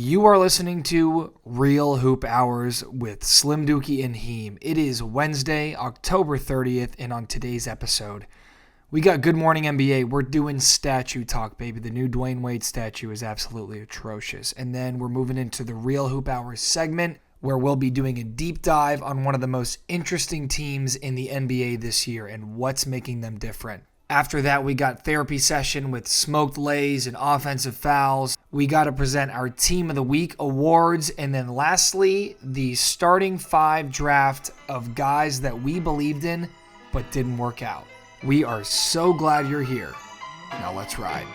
You are listening to Real Hoop Hours with Slim Dookie and Heem. It is Wednesday, October 30th, and on today's episode, we got Good Morning NBA. We're doing statue talk, baby. The new Dwyane Wade statue is absolutely atrocious. And then we're moving into the Real Hoop Hours segment, where we'll be doing a deep dive on one of the most interesting teams in the NBA this year and what's making them different. After that, we got therapy session with smoked lays and offensive fouls. We got to present our Team of the Week awards. And then lastly, the starting five draft of guys that we believed in but didn't work out. We are so glad you're here. Now let's ride.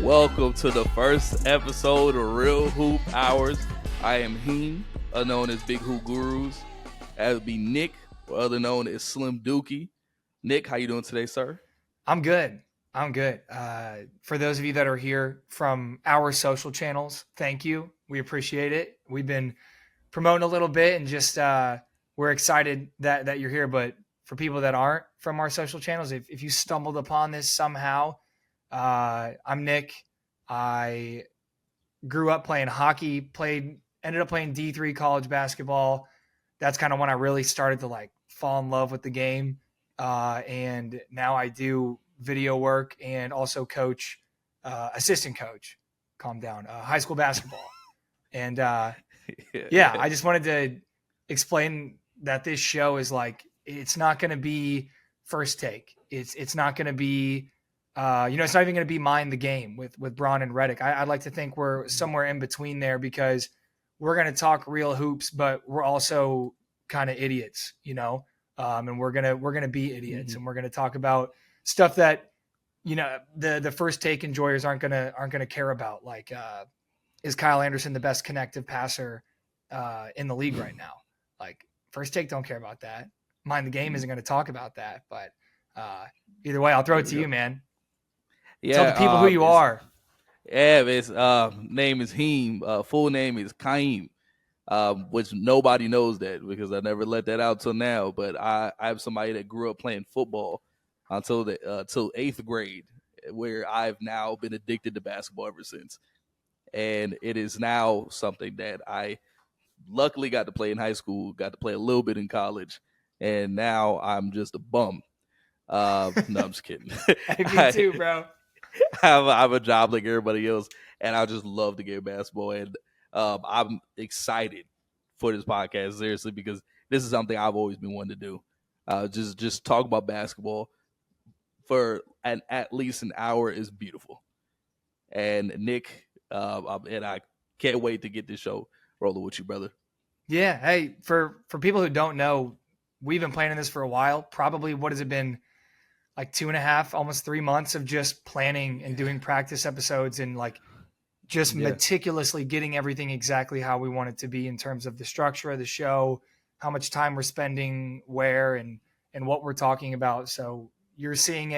Welcome to the first episode of Real Hoop Hours. I am Heem, known as Big Hoop Gurus. That would be Nick, other known as Slim Dookie. Nick, how you doing today, sir? I'm good. For those of you that are here from our social channels, thank you. We appreciate it. We've been promoting a little bit and just we're excited that you're here. But for people that aren't from our social channels, if you stumbled upon this somehow, I'm Nick. I grew up playing hockey, ended up playing D3 college basketball. That's kind of when I really started to fall in love with the game. And now I do video work and also coach, assistant coach, calm down, high school basketball. And I just wanted to explain that this show is it's not going to be first take. It's not going to be, it's not even going to be Mind the Game with Braun and Reddick. I'd like to think we're somewhere in between there because we're going to talk real hoops, but we're also kind of idiots, and we're going to be idiots, and we're going to talk about stuff that, the first take enjoyers aren't going to care about. Is Kyle Anderson the best connective passer in the league right now? First take don't care about that. Mind the Game isn't going to talk about that, but either way, I'll throw it to you, man. Yeah, tell the people who you are. Yeah, his name is Heem. Full name is Kaim, which nobody knows that because I never let that out till now. But I have somebody that grew up playing football until eighth grade, where I've now been addicted to basketball ever since. And it is now something that I luckily got to play in high school, got to play a little bit in college, and now I'm just a bum. No, I'm just kidding. Me too, bro. I have a job like everybody else, and I just love the game of basketball. And I'm excited for this podcast, seriously, because this is something I've always been wanting to do. Just talk about basketball for at least an hour is beautiful. And Nick, and I can't wait to get this show rolling with you, brother. Yeah. Hey, for people who don't know, we've been planning this for a while. Probably, what has it been? 2.5, almost 3 months of just planning and doing practice episodes and meticulously getting everything exactly how we want it to be in terms of the structure of the show, how much time we're spending where and what we're talking about. So you're seeing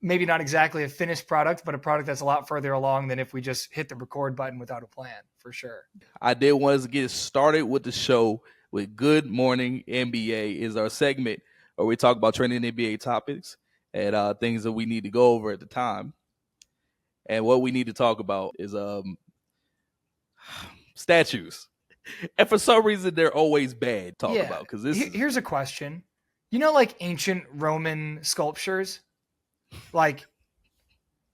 maybe not exactly a finished product, but a product that's a lot further along than if we just hit the record button without a plan, for sure. I did want us to get started with the show with Good Morning NBA is our segment where we talk about trending NBA topics and things that we need to go over at the time. And what we need to talk about is statues. And for some reason, they're always bad to talk about. Here's a question. Ancient Roman sculptures? I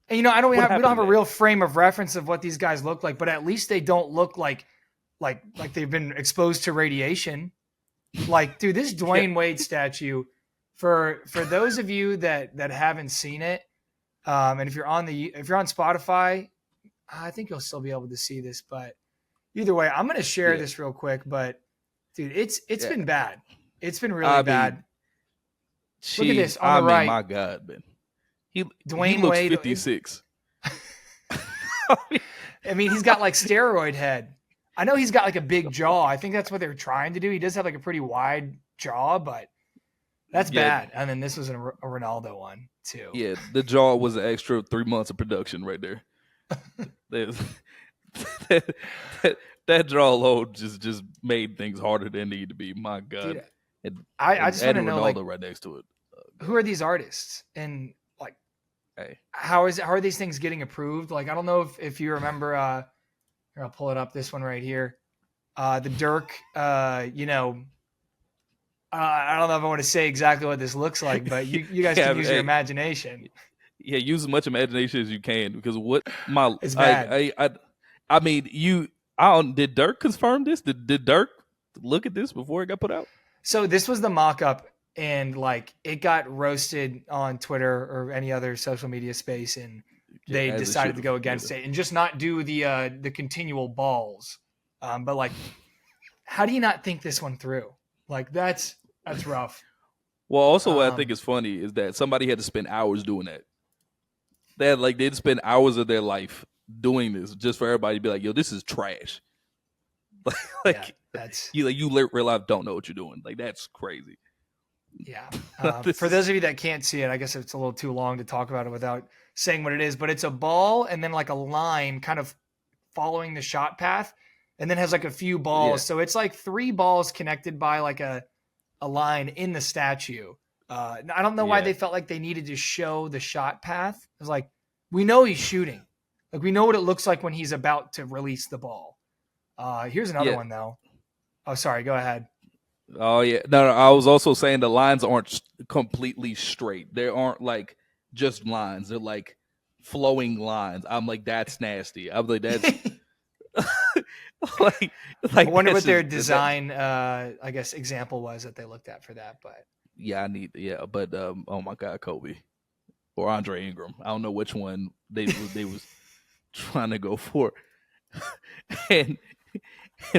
don't have a real frame of reference of what these guys look like, but at least they don't look like they've been exposed to radiation. Dude, this Dwyane Wade statue, for those of you that haven't seen it, and if you're on Spotify, I think you'll still be able to see this. But either way, I'm gonna share this real quick. But dude, it's been bad. It's been really bad. Look at this on the right. My God, man. He Dwyane looks Wade, 56. He's got steroid head. I know he's got a big jaw. I think that's what they were trying to do. He does have a pretty wide jaw, but that's bad. And then this was a Ronaldo one too. Yeah, the jaw was an extra 3 months of production right there. There's- that, that draw alone just made things harder than they need to be. My God. Dude, And, I just want to adding know, Ronaldo like, right next to it. who are these artists, and like, Hey. how are these things getting approved? Like, I don't know if you remember. Here, I'll pull it up. This one right here. The Dirk. I don't know if I want to say exactly what this looks like, but you guys Yeah, can use your imagination. yeah, use as much imagination as you can because what my It's bad. I mean I don't did Dirk confirm this? Did Dirk look at this before it got put out? So this was the mock-up, and like it got roasted on Twitter or any other social media space, and Yeah, they as it decided should to have. go against it and just not do the continual balls. But like, how do you not think this one through? Like that's rough. Well, also what I think is funny is that somebody had to spend hours doing that. They'd spend hours of their life doing this just for everybody to be like, "Yo, this is trash." Yeah, that's you real life don't know what you're doing. Like that's crazy. yeah. For those of you that can't see it, I guess it's a little too long to talk about it without saying what it is. But it's a ball and then like a line, kind of following the shot path, and then has like a few balls. Yeah. So it's like 3 balls connected by like a line in the statue. I don't know why they felt like they needed to show the shot path. It was like, we know he's shooting. Like we know what it looks like when he's about to release the ball. Here's another one though. Oh, sorry. Go ahead. Oh yeah, no, I was also saying the lines aren't completely straight. They aren't like just lines. They're like flowing lines. I'm like, that's nasty. I'm like, that's like I wonder what that's their just- design, I guess, example was that they looked at for that. But but oh my God, Kobe or Andre Ingram. I don't know which one they was trying to go for, and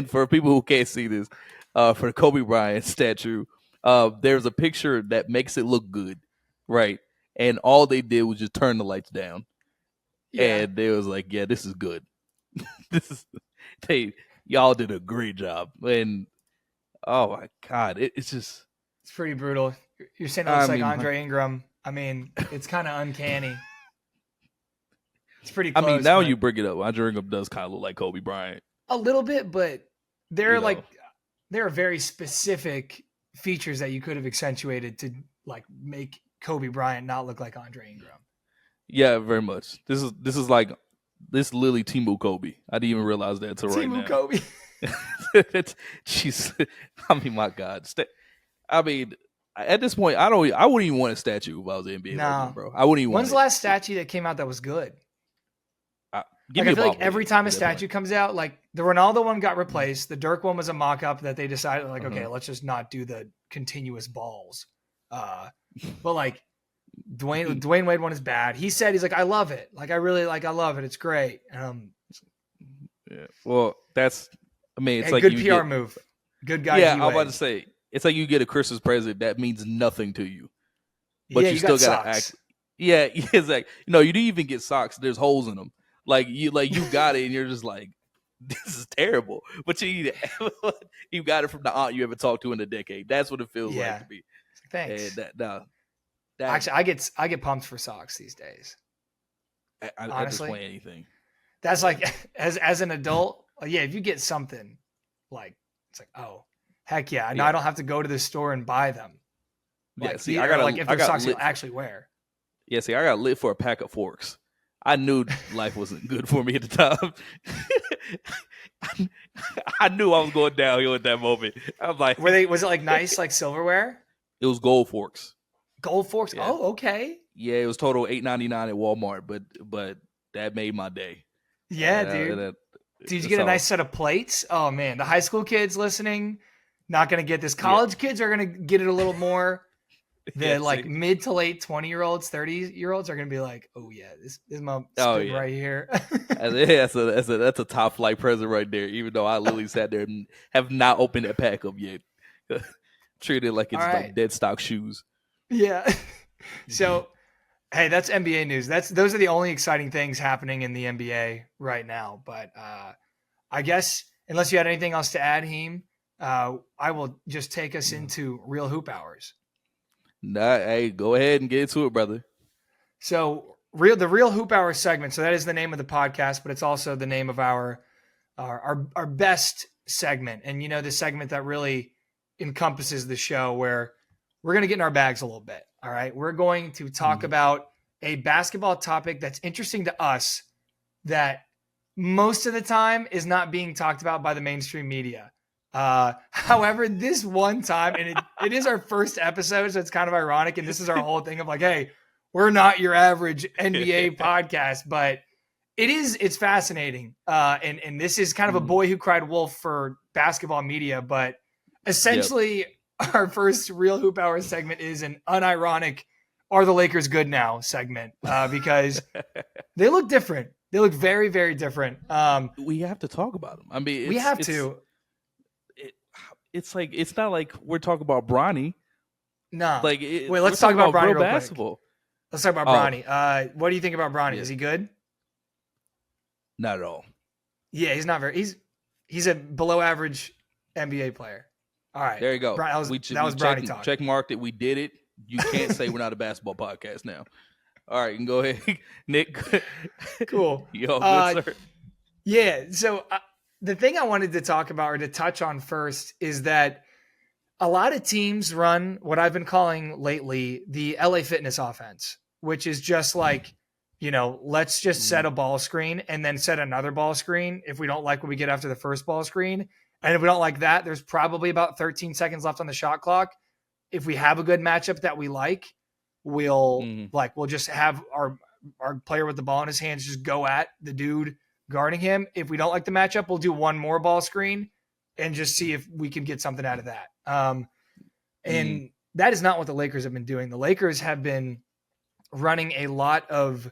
for people who can't see this, for the Kobe Bryant statue, there's a picture that makes it look good, right? And all they did was just turn the lights down, and they was like, "Yeah, this is good. This is y'all did a great job." And oh my God, it's just it's pretty brutal. You're saying it looks like Andre Ingram. I mean, it's kind of uncanny. It's pretty close. I mean, now you bring it up. Andre Ingram does kind of look like Kobe Bryant. A little bit, but there are very specific features that you could have accentuated to like make Kobe Bryant not look like Andre Ingram. Yeah, very much. This is like this literally Timu Kobe. I didn't even realize that until right now. Timu Kobe. She's. I mean, my God. I mean, at this point, I wouldn't even want a statue if I was an NBA legend, bro. I wouldn't even. When's the last statue that came out that was good? I feel like every time a statue comes out, like the Ronaldo one got replaced. The Dirk one was a mock-up that they decided, like, okay, let's just not do the continuous balls. But like Dwyane Wade one is bad. He said he's like, I love it. Like I love it. It's great. Yeah. Well, it's like good PR move. Good guy. Yeah, I'm about to say it's like you get a Christmas present that means nothing to you, but you still gotta act. Yeah, it's like you didn't even get socks. There's holes in them. Like you got it, and you're just like, this is terrible. But you got it from the aunt you ever talked to in a decade. That's what it feels like to me. Thanks. And actually, I get pumped for socks these days. I just play anything. That's like as an adult, if you get something, like it's like, oh heck yeah. Now I don't have to go to the store and buy them. Like, I got if they're socks you'll actually wear. Yeah, see, I got lit for a pack of forks. I knew life wasn't good for me at the time. I knew I was going downhill at that moment. I was like, was it like nice, like silverware? It was gold forks. Gold forks? Yeah. Oh, okay. Yeah, it was total $8.99 at Walmart, but that made my day. Yeah, dude. Did you get a nice set of plates? Oh man, the high school kids listening, not gonna get this. College kids are gonna get it a little more. The mid to late 20-year-olds, 30-year-olds are gonna be like, oh yeah, this is my spin right here. That's a top flight present right there. Even though I literally sat there and have not opened that pack up yet, treated like it's like dead stock shoes. Yeah. So, hey, that's NBA news. Those are the only exciting things happening in the NBA right now. But I guess unless you had anything else to add, Heem, I will just take us into real hoop hours. Nah, hey, go ahead and get into it, brother. So the Real Hoop Hour segment. So that is the name of the podcast, but it's also the name of our best segment. And the segment that really encompasses the show, where we're going to get in our bags a little bit. All right. We're going to talk about a basketball topic that's interesting to us that most of the time is not being talked about by the mainstream media. However, this one time, and it is our first episode, so it's kind of ironic. And this is our whole thing of like, hey, we're not your average NBA podcast, but it's fascinating. And this is kind of a boy who cried wolf for basketball media, but essentially our first Real Hoop Hour segment is an unironic, are the Lakers good now segment, because they look different. They look very, very different. We have to talk about them. I mean, we have to. It's like, it's not like we're talking about Bronny. No. Like, wait, let's talk about Bronny real basketball. Quick. Let's talk about Bronny. What do you think about Bronny? Yeah. Is he good? Not at all. Yeah, he's not very. He's a below average NBA player. All right, there you go. That was Bronny talk. Check marked it. We did it. You can't say we're not a basketball podcast now. All right, you can go ahead, Nick. Cool. Yo, good sir. Yeah. So the thing I wanted to talk about or to touch on first is that a lot of teams run what I've been calling lately the LA Fitness offense, which is just like, let's just set a ball screen and then set another ball screen if we don't like what we get after the first ball screen. And if we don't like that, there's probably about 13 seconds left on the shot clock. If we have a good matchup that we like, we'll just have our player with the ball in his hands just go at the dude guarding him. If we don't like the matchup, we'll do one more ball screen and just see if we can get something out of that. And that is not what the Lakers have been doing. The Lakers have been running a lot of,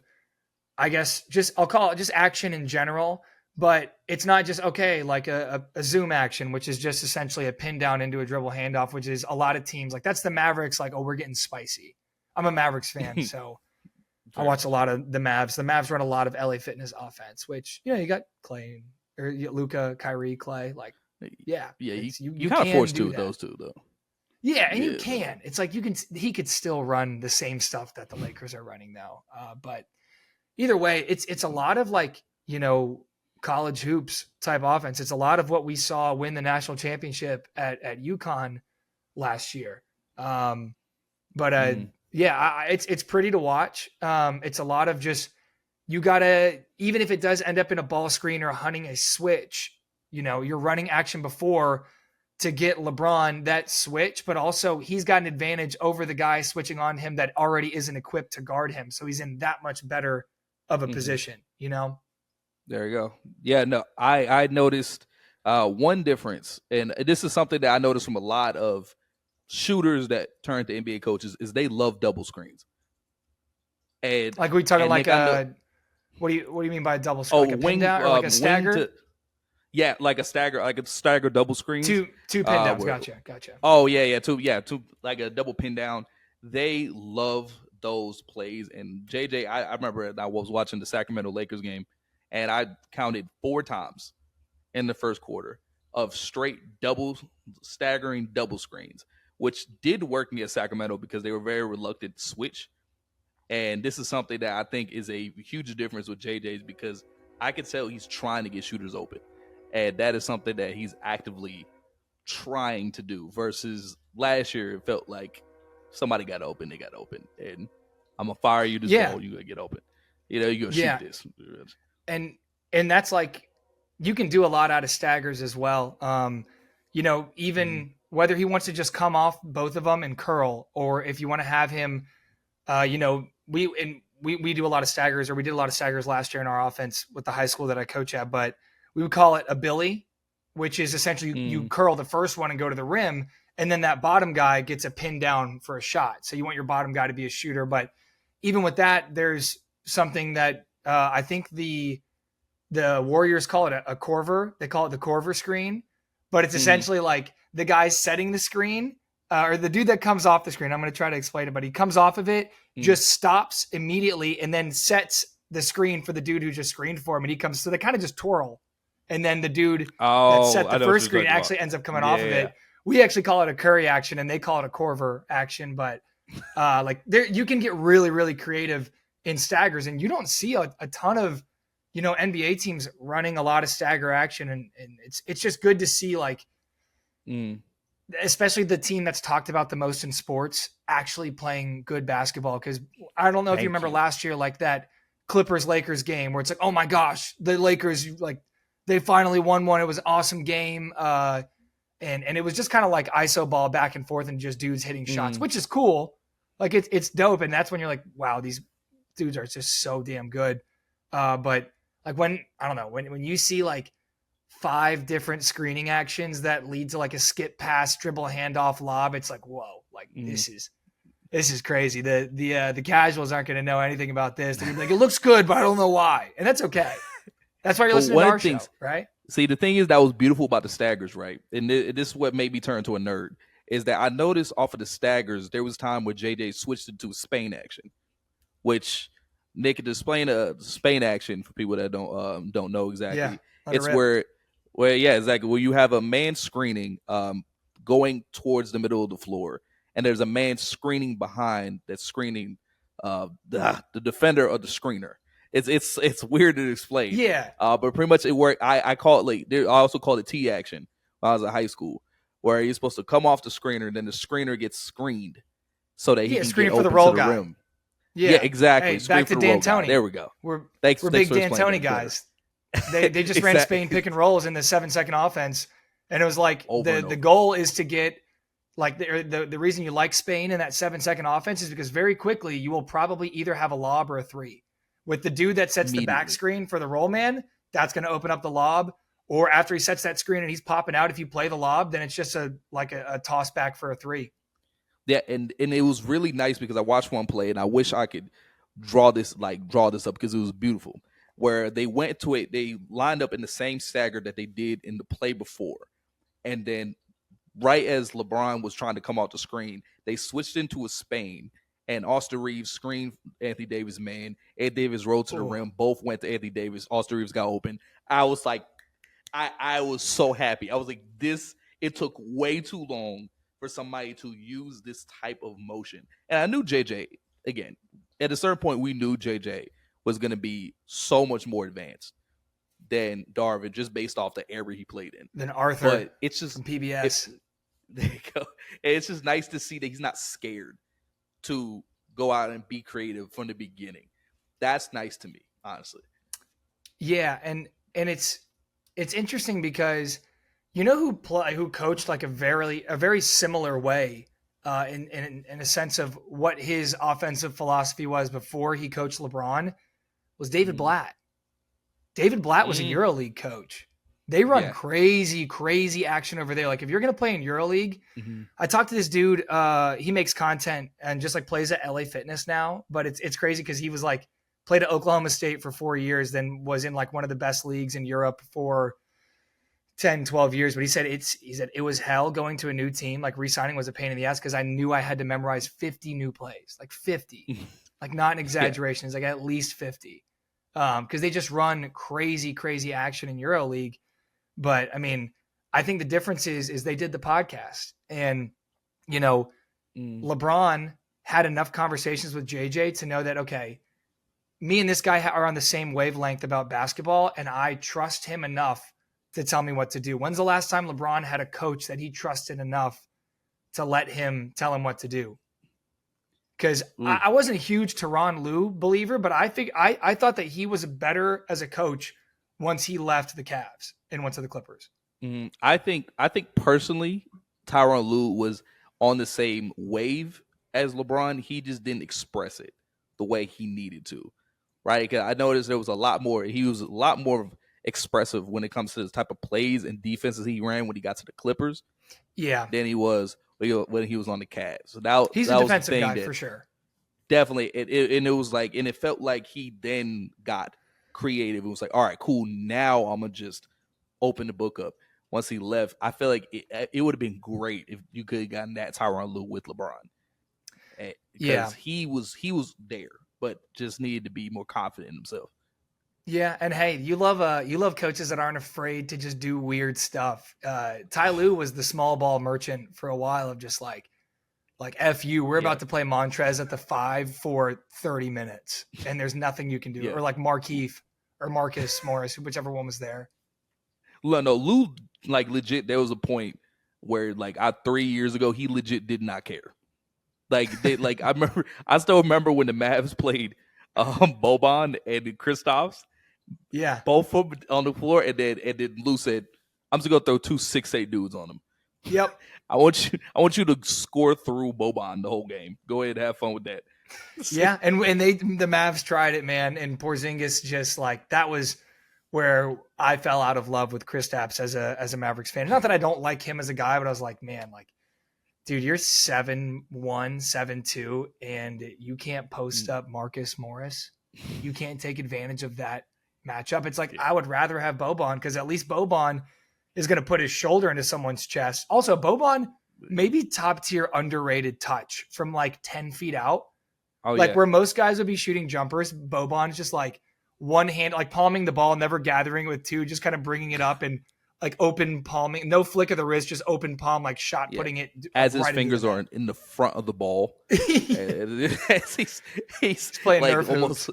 I guess, I'll call it just action in general, but it's not just, like a zoom action, which is just essentially a pin down into a dribble handoff, which is a lot of teams like that's the Mavericks. Like, oh, we're getting spicy. I'm a Mavericks fan, so I watch a lot of the Mavs. The Mavs run a lot of LA Fitness offense, which, you got Clay or Luka, Kyrie, Clay. Like, yeah. You kind of forced two of those two, though. Yeah, and you can. It's like he could still run the same stuff that the Lakers are running now. But either way, it's a lot of like, college hoops type offense. It's a lot of what we saw win the national championship at UConn last year. It's pretty to watch. It's a lot of just, you gotta, even if it does end up in a ball screen or hunting a switch, you're running action before to get LeBron that switch, but also he's got an advantage over the guy switching on him that already isn't equipped to guard him. So he's in that much better of a position, There you go. Yeah, no, I noticed one difference, and this is something that I noticed from a lot of shooters that turn to NBA coaches, is they love double screens. And like we talking like what do you mean by a double screen? Like a pin down or like a stagger? Like a stagger double screen. Two pin downs. Gotcha. Oh yeah, two like a double pin down. They love those plays. And JJ, I remember I was watching the Sacramento Lakers game, and I counted 4 times in the first quarter of straight staggering double screens, which did work against Sacramento because they were very reluctant to switch. And this is something that I think is a huge difference with JJ's, because I could tell he's trying to get shooters open. And that is something that he's actively trying to do, versus last year it felt like somebody got open, they got open. And I'm going to fire you this ball, you're going to get open. You're going to shoot this. And that's like, you can do a lot out of staggers as well. Even whether he wants to just come off both of them and curl, or if you want to have him, we do a lot of staggers, or we did a lot of staggers last year in our offense with the high school that I coach at, but we would call it a Billy, which is essentially you curl the first one and go to the rim, and then that bottom guy gets a pin down for a shot. So you want your bottom guy to be a shooter. But even with that, there's something that I think the Warriors call it a Corver. They call it the Corver screen, but it's essentially like the guy setting the screen, or the dude that comes off the screen. I'm going to try to explain it, but he comes off of it, just stops immediately, and then sets the screen for the dude who just screened for him. And he comes, so they kind of just twirle. And then the dude that set the first screen actually ends up coming off of it. We actually call it a Curry action, and they call it a Corver action. But you can get really, really creative in staggers, and you don't see a ton of, NBA teams running a lot of stagger action, and it's just good to see, like, especially the team that's talked about the most in sports actually playing good basketball. Because I don't know if you remember last year, like that Clippers-Lakers game where it's like, oh my gosh, the Lakers, like, they finally won one. It was an awesome game. And it was just kind of like ISO ball back and forth and just dudes hitting shots, which is cool. Like it's dope. And that's when you're like, wow, these dudes are just so damn good. But like when you see like 5 different screening actions that lead to like a skip pass, dribble, handoff, lob, it's like, whoa, like this is crazy. The casuals aren't going to know anything about this. They're gonna be like, it looks good, but I don't know why. And that's okay. That's why you're listening to our show, right? See, the thing is that was beautiful about the staggers, right? And this is what made me turn to a nerd, is that I noticed off of the staggers, there was time where JJ switched it to Spain action, which Nick can explain a Spain action for people that don't know exactly. Yeah, it's where exactly, where you have a man screening going towards the middle of the floor, and there's a man screening behind that's screening the defender or the screener. It's weird to explain. Yeah. But pretty much it worked. I call it I also called it T action when I was in high school, where you're supposed to come off the screener, and then the screener gets screened so that he can get open to the rim. Yeah, exactly. Hey, back to D'Antoni. There we go. We're big D'Antoni guys. They just ran Spain pick and rolls in the 7-second offense, and it was like the goal is to get, like, the reason you like Spain in that 7-second offense is because very quickly you will probably either have a lob or a three. With the dude that sets the back screen for the roll man, that's going to open up the lob. Or after he sets that screen and he's popping out, if you play the lob, then it's just a toss back for a three. Yeah, and it was really nice because I watched one play, and I wish I could draw this up because it was beautiful. Where they went to it, they lined up in the same stagger that they did in the play before. And then right as LeBron was trying to come off the screen, they switched into a Spain. And Austin Reeves screened Anthony Davis' man. Ed Davis rolled to the rim. Both went to Anthony Davis. Austin Reeves got open. I was like, I was so happy. I was like, it took way too long for somebody to use this type of motion. And I knew JJ, again, at a certain point, we knew JJ was going to be so much more advanced than Darvin, just based off the era he played in. Than Arthur, but it's just from PBS. There you go. And it's just nice to see that he's not scared to go out and be creative from the beginning. That's nice to me, honestly. Yeah, and it's interesting because who coached like a very similar way in a sense of what his offensive philosophy was before he coached LeBron was David Blatt. David Blatt was a EuroLeague coach. They run crazy action over there. Like if you're going to play in EuroLeague, I talked to this dude. He makes content and just like plays at LA Fitness now. But it's crazy because he was like played at Oklahoma State for 4 years, then was in like one of the best leagues in Europe for 10, 12 years. But he said it was hell going to a new team. Like re-signing was a pain in the ass because I knew I had to memorize 50 new plays, like 50, like not an exaggeration. It's like at least 50 because they just run crazy action in EuroLeague. But I mean, I think the difference is they did the podcast, and LeBron had enough conversations with JJ to know that, okay, me and this guy are on the same wavelength about basketball, and I trust him enough to tell me what to do. When's the last time LeBron had a coach that he trusted enough to let him tell him what to do? Because I wasn't a huge Tyronn Lue believer, but I thought that he was better as a coach once he left the Cavs and went to the Clippers. I think personally, Tyronn Lue was on the same wave as LeBron. He just didn't express it the way he needed to, right? Because I noticed there was a lot more. He was a lot more expressive when it comes to the type of plays and defenses he ran when he got to the Clippers. Yeah, than he was when he was on the Cavs. So he's a defensive guy for sure. Definitely, it felt like he then got creative. It was like, all right, cool. Now I'm gonna just open the book up. Once he left, I feel like it would have been great if you could have gotten that Tyronn Lue with LeBron. Because he was there, but just needed to be more confident in himself. Yeah, and hey, you love coaches that aren't afraid to just do weird stuff. Ty Lue was the small ball merchant for a while of just like, Like, F you, we're Yeah. about to play Montrez at the 5 for 30 minutes, and there's nothing you can do. Yeah. Or like Markeith or Marcus Morris, whichever one was there. No, Lou, like, legit, there was a point where, like, 3 years ago, he legit did not care. Like, I still remember when the Mavs played Boban and Kristaps. Yeah. Both of them on the floor, and then Lou said, I'm just gonna throw 2 6'8" dudes on them. Yep. I want you to score through Boban the whole game. Go ahead and have fun with that. Yeah, and the Mavs tried it, man, and Porzingis just like that was where I fell out of love with Kristaps as a Mavericks fan. Not that I don't like him as a guy, but I was like, man, like, dude, you're 7'1", 7'2", and you can't post up Marcus Morris. You can't take advantage of that matchup. It's like I would rather have Boban because at least Boban is going to put his shoulder into someone's chest. Also, Boban, maybe top tier underrated touch from like 10 feet out. Oh, like yeah. where most guys would be shooting jumpers, Boban's just like one hand, like palming the ball, never gathering with two, just kind of bringing it up and like open palming, no flick of the wrist, just open palm, like shot putting it. As right his fingers are in the front of the ball. he's playing like Nerf almost.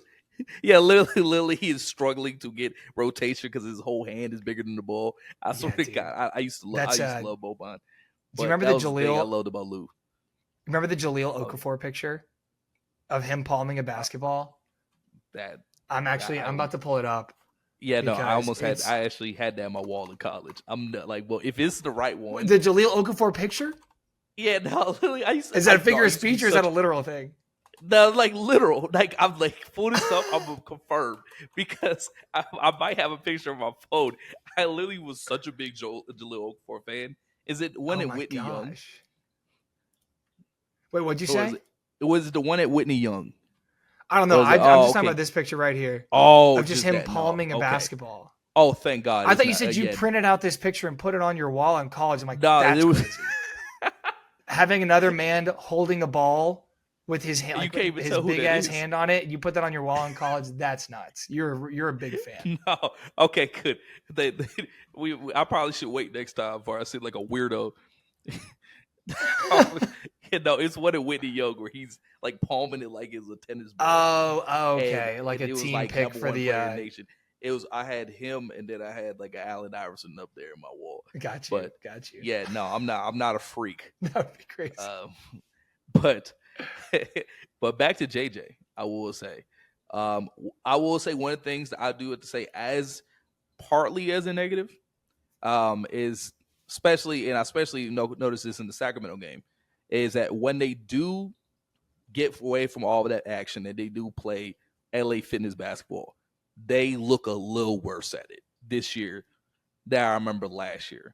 Yeah, literally, he is struggling to get rotation because his whole hand is bigger than the ball. I swear to God, I used to love Boban. Do you remember the Jaleel? I loved about Lou. Remember the Jaleel Okafor picture of him palming a basketball? I'm about to pull it up. Yeah, no, I actually had that on my wall in college. I'm not, like, well, if it's the right one, the Jaleel Okafor picture. Yeah, no, literally, is that a figure of speech or is that a literal thing? No, like literal. Like I'm like pull this up. I'm gonna confirm because I might have a picture on my phone. I literally was such a big Jaleel Okafor fan. Is it one at Whitney Young? Wait, what'd you say? It was the one at Whitney Young. I don't know. I'm just talking about this picture right here. Oh, of just him palming a basketball. Oh, thank God. I thought you said you printed out this picture and put it on your wall in college. I'm like, that's crazy. Having another man holding a ball with his hand, like, his big ass hand on it, you put that on your wall in college. That's nuts. You're a big fan. No, okay, good. I probably should wait next time before I see like a weirdo. It's one at Whitney Young where he's like palming it like it's a tennis ball. Oh, okay, like a team like pick for the nation. It was. I had him, and then I had like an Allen Iverson up there in my wall. Got you. Yeah, no, I'm not a freak. That would be crazy. But back to JJ, I will say one of the things that I do have to say as partly as a negative is especially notice this in the Sacramento game is that when they do get away from all of that action and they do play LA Fitness basketball, they look a little worse at it this year than I remember last year.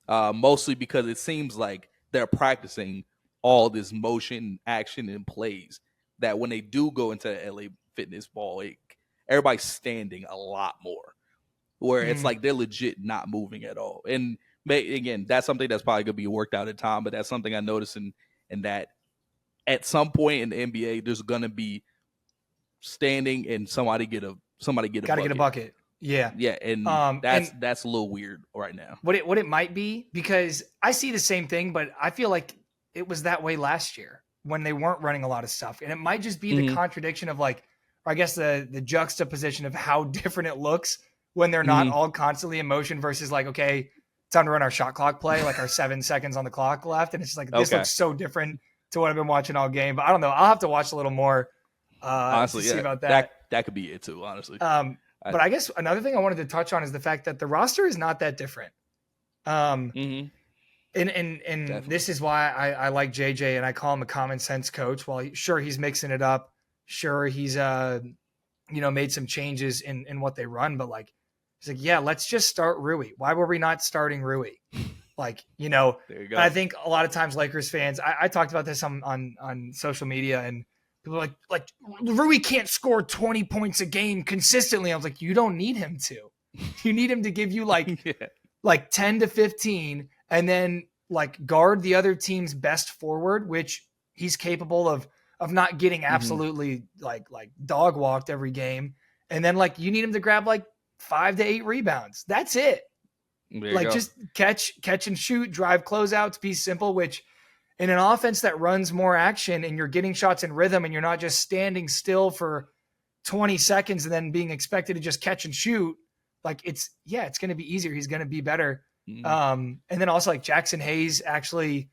Mostly because it seems like they're practicing all this motion, action, and plays that when they do go into the LA Fitness ball, everybody's standing a lot more. Where it's like they're legit not moving at all. And again, that's something that's probably going to be worked out in time, but that's something I noticed in that at some point in the NBA, there's going to be standing and somebody get a bucket. Yeah. Yeah, and that's a little weird right now. What it might be, because I see the same thing, but I feel like it was that way last year when they weren't running a lot of stuff. And it might just be the contradiction of like, or I guess the juxtaposition of how different it looks when they're not all constantly in motion versus like, okay, time to run our shot clock play, like our 7 seconds on the clock left. And it's just like, this looks so different to what I've been watching all game. But I don't know. I'll have to watch a little more honestly, to see about that. That could be it too, honestly. But I guess another thing I wanted to touch on is the fact that the roster is not that different. And this is why I like JJ and I call him a common sense coach. While sure he's mixing it up, sure he's made some changes in what they run, but like he's like, yeah, let's just start Rui. Why were we not starting Rui? Like, there you go. I think a lot of times Lakers fans, I talked about this on social media, and people are like Rui can't score 20 points a game consistently. I was like, you don't need him to. You need him to give you like 10 to 15 and then like guard the other team's best forward, which he's capable of not getting absolutely like dog walked every game. And then like you need him to grab like 5 to 8 rebounds. That's it. Like just catch and shoot, drive closeouts, be simple, which In an offense that runs more action and you're getting shots in rhythm and you're not just standing still for 20 seconds and then being expected to just catch and shoot, like it's going to be easier. He's going to be better. And then also like Jackson Hayes actually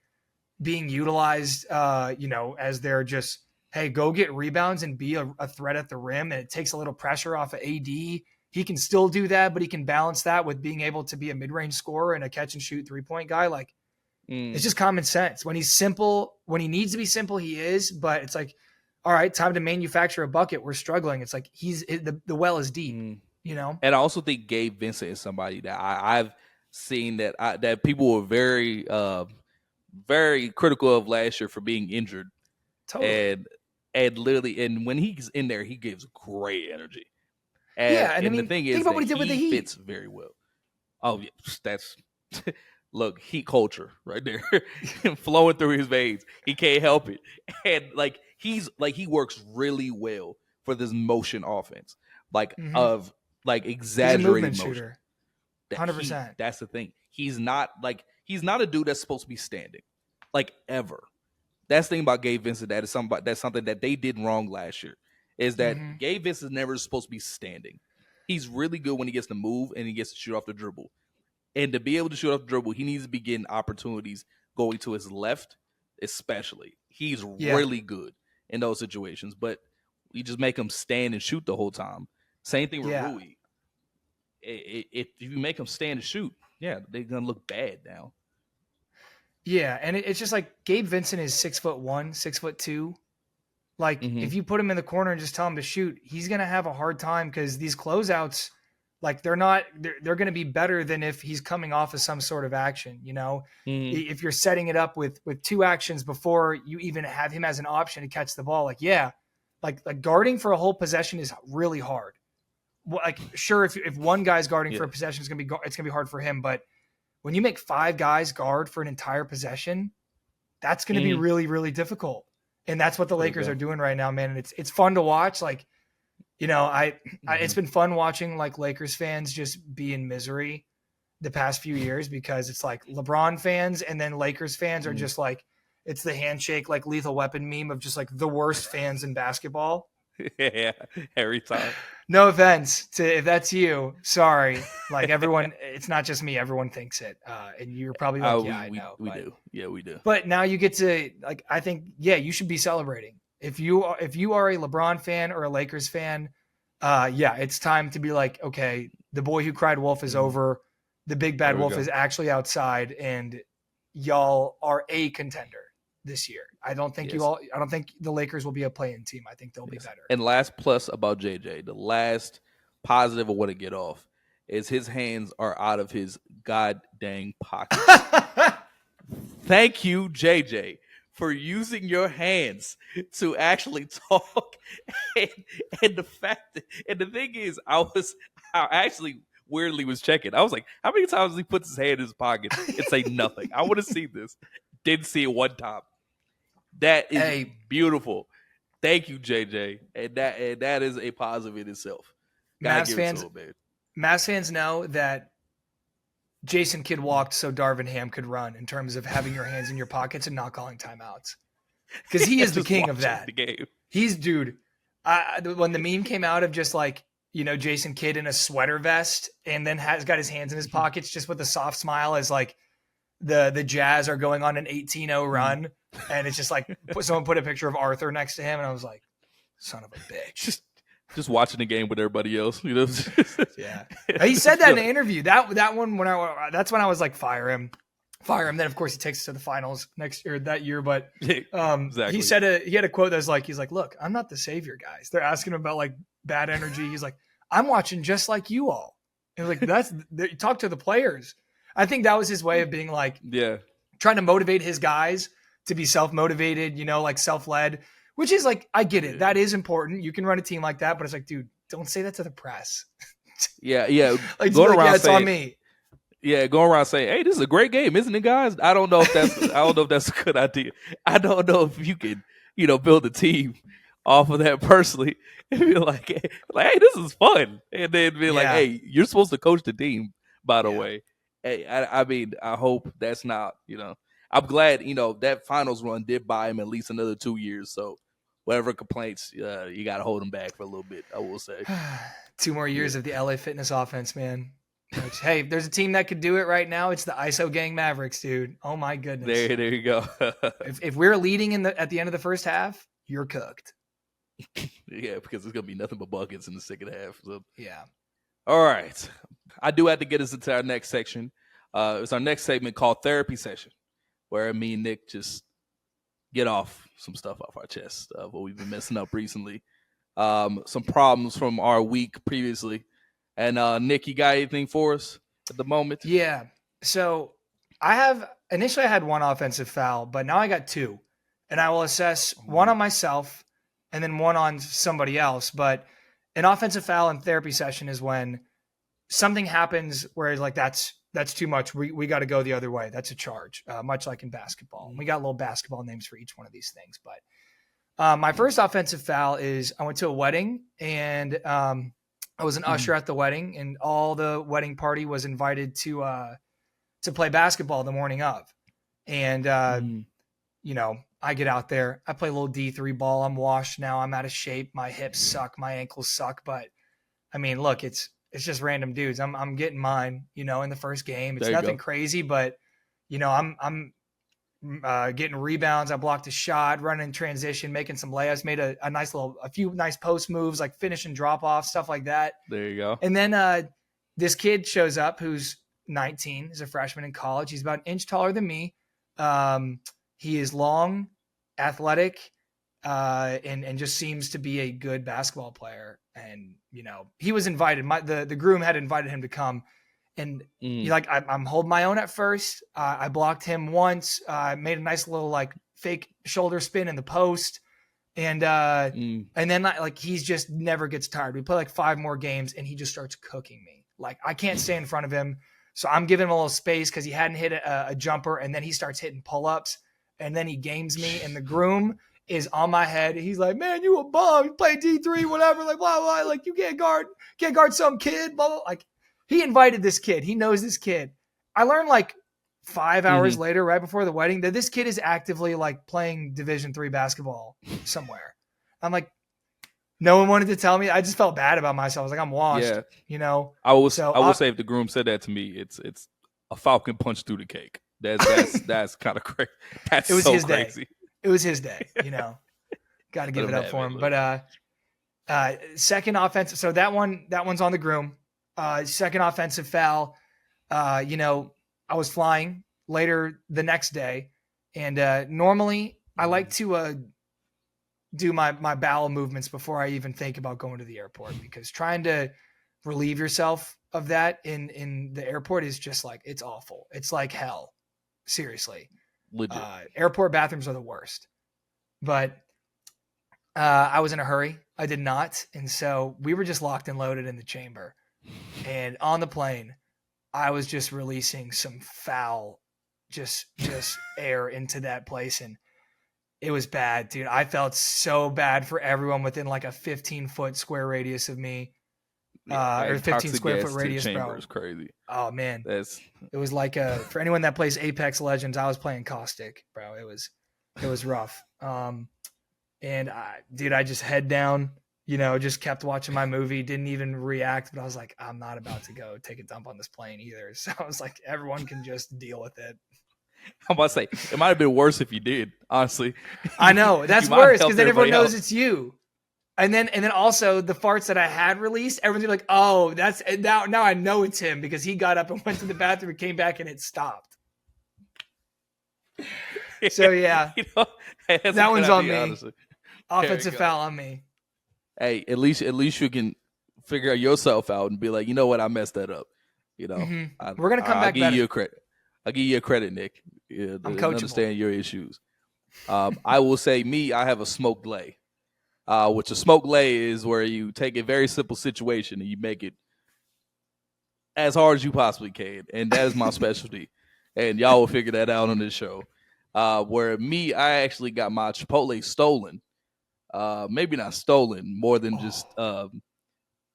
being utilized, as they're just, hey, go get rebounds and be a threat at the rim. And it takes a little pressure off of AD. He can still do that, but he can balance that with being able to be a mid-range scorer and a catch and shoot 3-point guy. Like, it's just common sense. When he's simple, when he needs to be simple, he is. But it's like, all right, time to manufacture a bucket. We're struggling. It's like the well is deep, you know. And I also think Gabe Vincent is somebody that I've seen that people were very, very critical of last year for being injured. Totally. And literally, and when he's in there, he gives great energy. And I mean, the thing is, think about what he did with the Heat. Fits very well. Oh yeah, that's. Look, Heat culture right there, flowing through his veins. He can't help it, and he works really well for this motion offense, of exaggerated motion. Shooter, 100%. That's the thing. He's not a dude that's supposed to be standing, ever. That's the thing about Gabe Vincent. That's something that they did wrong last year. Is that Gabe Vincent is never supposed to be standing. He's really good when he gets to move and he gets to shoot off the dribble. And to be able to shoot off the dribble, he needs to be getting opportunities going to his left, especially. He's really good in those situations, but we just make him stand and shoot the whole time. Same thing with Rui. If you make him stand and shoot, they're going to look bad now. Yeah, and it's just like Gabe Vincent is 6'1", 6'2". Like, if you put him in the corner and just tell him to shoot, he's going to have a hard time because these closeouts – like they're going to be better than if he's coming off of some sort of action, you know, if you're setting it up with two actions before you even have him as an option to catch the ball. Like guarding for a whole possession is really hard. Like, sure. If one guy's guarding for a possession, it's going to be hard for him. But when you make 5 guys guard for an entire possession, that's going to be really, really difficult. And that's what the Lakers are doing right now, man. And it's fun to watch. Like, you know, it's been fun watching like Lakers fans just be in misery the past few years because it's like LeBron fans and then Lakers fans are just like, it's the handshake, like Lethal Weapon meme of just like the worst fans in basketball. Yeah, every time. No offense to if that's you. Sorry. Like everyone, it's not just me. Everyone thinks it. And you're probably like, I know. We do. Yeah, we do. But now you get to like, I think, you should be celebrating. If you are a LeBron fan or a Lakers fan, it's time to be like, okay, the boy who cried wolf is over. The big bad wolf is actually outside, and y'all are a contender this year. I don't think I don't think the Lakers will be a play-in team. I think they'll be better. And last plus about JJ, the last positive I want to get off is his hands are out of his god dang pockets. Thank you, JJ, for using your hands to actually talk. And the fact that, and the thing is, I actually weirdly was checking. I was like, how many times does he put his hand in his pocket and say nothing? I want to see this. Didn't see it one time. That is beautiful. Thank you, JJ. And that is a positive in itself. Mavs fans know that Jason Kidd walked so Darvin Ham could run in terms of having your hands in your pockets and not calling timeouts. Because he is the king of that. He's, dude, when the meme came out of just like, you know, Jason Kidd in a sweater vest and then has got his hands in his pockets just with a soft smile as like the Jazz are going on an 18-0 run. And it's just like someone put a picture of Arthur next to him. And I was like, son of a bitch. Just watching the game with everybody else, you know. Yeah, he said that in an interview. That one that's when I was like, fire him. Then of course he takes us to the finals next year that year. But exactly. He had a quote that was like, he's like, look, I'm not the savior, guys. They're asking him about like bad energy. He's like, I'm watching just like you all. And like talk to the players. I think that was his way of being like, trying to motivate his guys to be self-motivated, you know, like self-led. Which is like, I get it. That is important. You can run a team like that, but it's like, dude, don't say that to the press. Yeah. Like, going around it's on me. Yeah, going around saying, "Hey, this is a great game, isn't it, guys?" I don't know if that's a good idea. I don't know if you can, you know, build a team off of that personally and be like, hey, this is fun, and then be like, "Hey, you're supposed to coach the team, by the way." Hey, I mean, I hope that's not, you know. I'm glad, that finals run did buy him at least another 2 years. So whatever complaints, you got to hold him back for a little bit, I will say. 2 more years of the LA Fitness offense, man. Which, hey, there's a team that could do it right now. It's the ISO Gang Mavericks, dude. Oh my goodness. There you go. if we're leading at the end of the first half, you're cooked. Yeah, because it's gonna be nothing but buckets in the second half. So. Yeah. All right. I do have to get us into our next section. It's our next segment called Therapy Session, where me and Nick just get off some stuff off our chest of what we've been messing up recently. Some problems from our week previously. And Nick, you got anything for us at the moment? Yeah. So initially I had 1 offensive foul, but now I got 2. And I will assess 1 on myself and then 1 on somebody else. But an offensive foul in therapy session is when something happens where it's like, that's too much. We got to go the other way. That's a charge, much like in basketball. We got little basketball names for each one of these things. But my first offensive foul is I went to a wedding and I was an usher at the wedding, and all the wedding party was invited to play basketball the morning of. And, I get out there, I play a little D3 ball. I'm washed now. I'm out of shape. My hips suck. My ankles suck. But I mean, look, it's just random dudes. I'm getting mine, in the first game. It's nothing crazy, but I'm getting rebounds. I blocked a shot, running in transition, making some layups, made a few nice post moves, like finishing drop off, stuff like that. There you go. And then this kid shows up who's 19, is a freshman in college. He's about an inch taller than me. He is long, athletic, and just seems to be a good basketball player. And, he was invited. The groom had invited him to come. And I'm holding my own at first. I blocked him once. I made a nice little fake shoulder spin in the post. And then he's just never gets tired. We play 5 more games and he just starts cooking me. I can't stay in front of him. So I'm giving him a little space because he hadn't hit a jumper, and then he starts hitting pull-ups, and then he games me, and the groom is on my head. He's like, man, you a bum. You play D3, whatever, blah, blah. You can't guard some kid, blah, blah. He invited this kid. He knows this kid. I learned 5 hours later, right before the wedding, that this kid is actively playing Division III basketball somewhere. I'm like, no one wanted to tell me. I just felt bad about myself. I was like, I'm washed. Yeah. I will say if the groom said that to me, it's a falcon punch through the cake. That's kind of crazy. It was so his crazy. Day. It was his day. Got to give it up for him. But second offensive. So that one's on the groom. Second offensive foul. I was flying later the next day, and normally I like to do my bowel movements before I even think about going to the airport, because trying to relieve yourself of that in the airport is just it's awful. It's like hell. Seriously. Legit. Airport bathrooms are the worst. But I was in a hurry. I did not. And so we were just locked and loaded in the chamber. And on the plane, I was just releasing some foul, just air into that place. And it was bad, dude. I felt so bad for everyone within a 15-foot square radius of me. Or 15 square foot radius, bro. Is crazy. Oh man. It was for anyone that plays Apex Legends, I was playing Caustic, bro. It was rough. And I just head down, just kept watching my movie, didn't even react, but I was like, I'm not about to go take a dump on this plane either. So I was like, everyone can just deal with it. I'm about to say, it might have been worse if you did, honestly. I know. That's worse, because then everyone knows it's you. And then also the farts that I had released, everyone's like, oh, that's now I know it's him, because he got up and went to the bathroom and came back and it stopped. So yeah, that one's on me. Honestly. Offensive foul on me. Hey, at least you can figure yourself out and be like, you know what, I messed that up. We're gonna come back. I'll give you a credit. I'll give you a credit, Nick. I'm coachable. Understand your issues. I will say, I have a smoke lay. Which a smoke lay is where you take a very simple situation and you make it as hard as you possibly can. And that is my specialty. And y'all will figure that out on this show. Where I actually got my Chipotle stolen. Maybe not stolen, more than just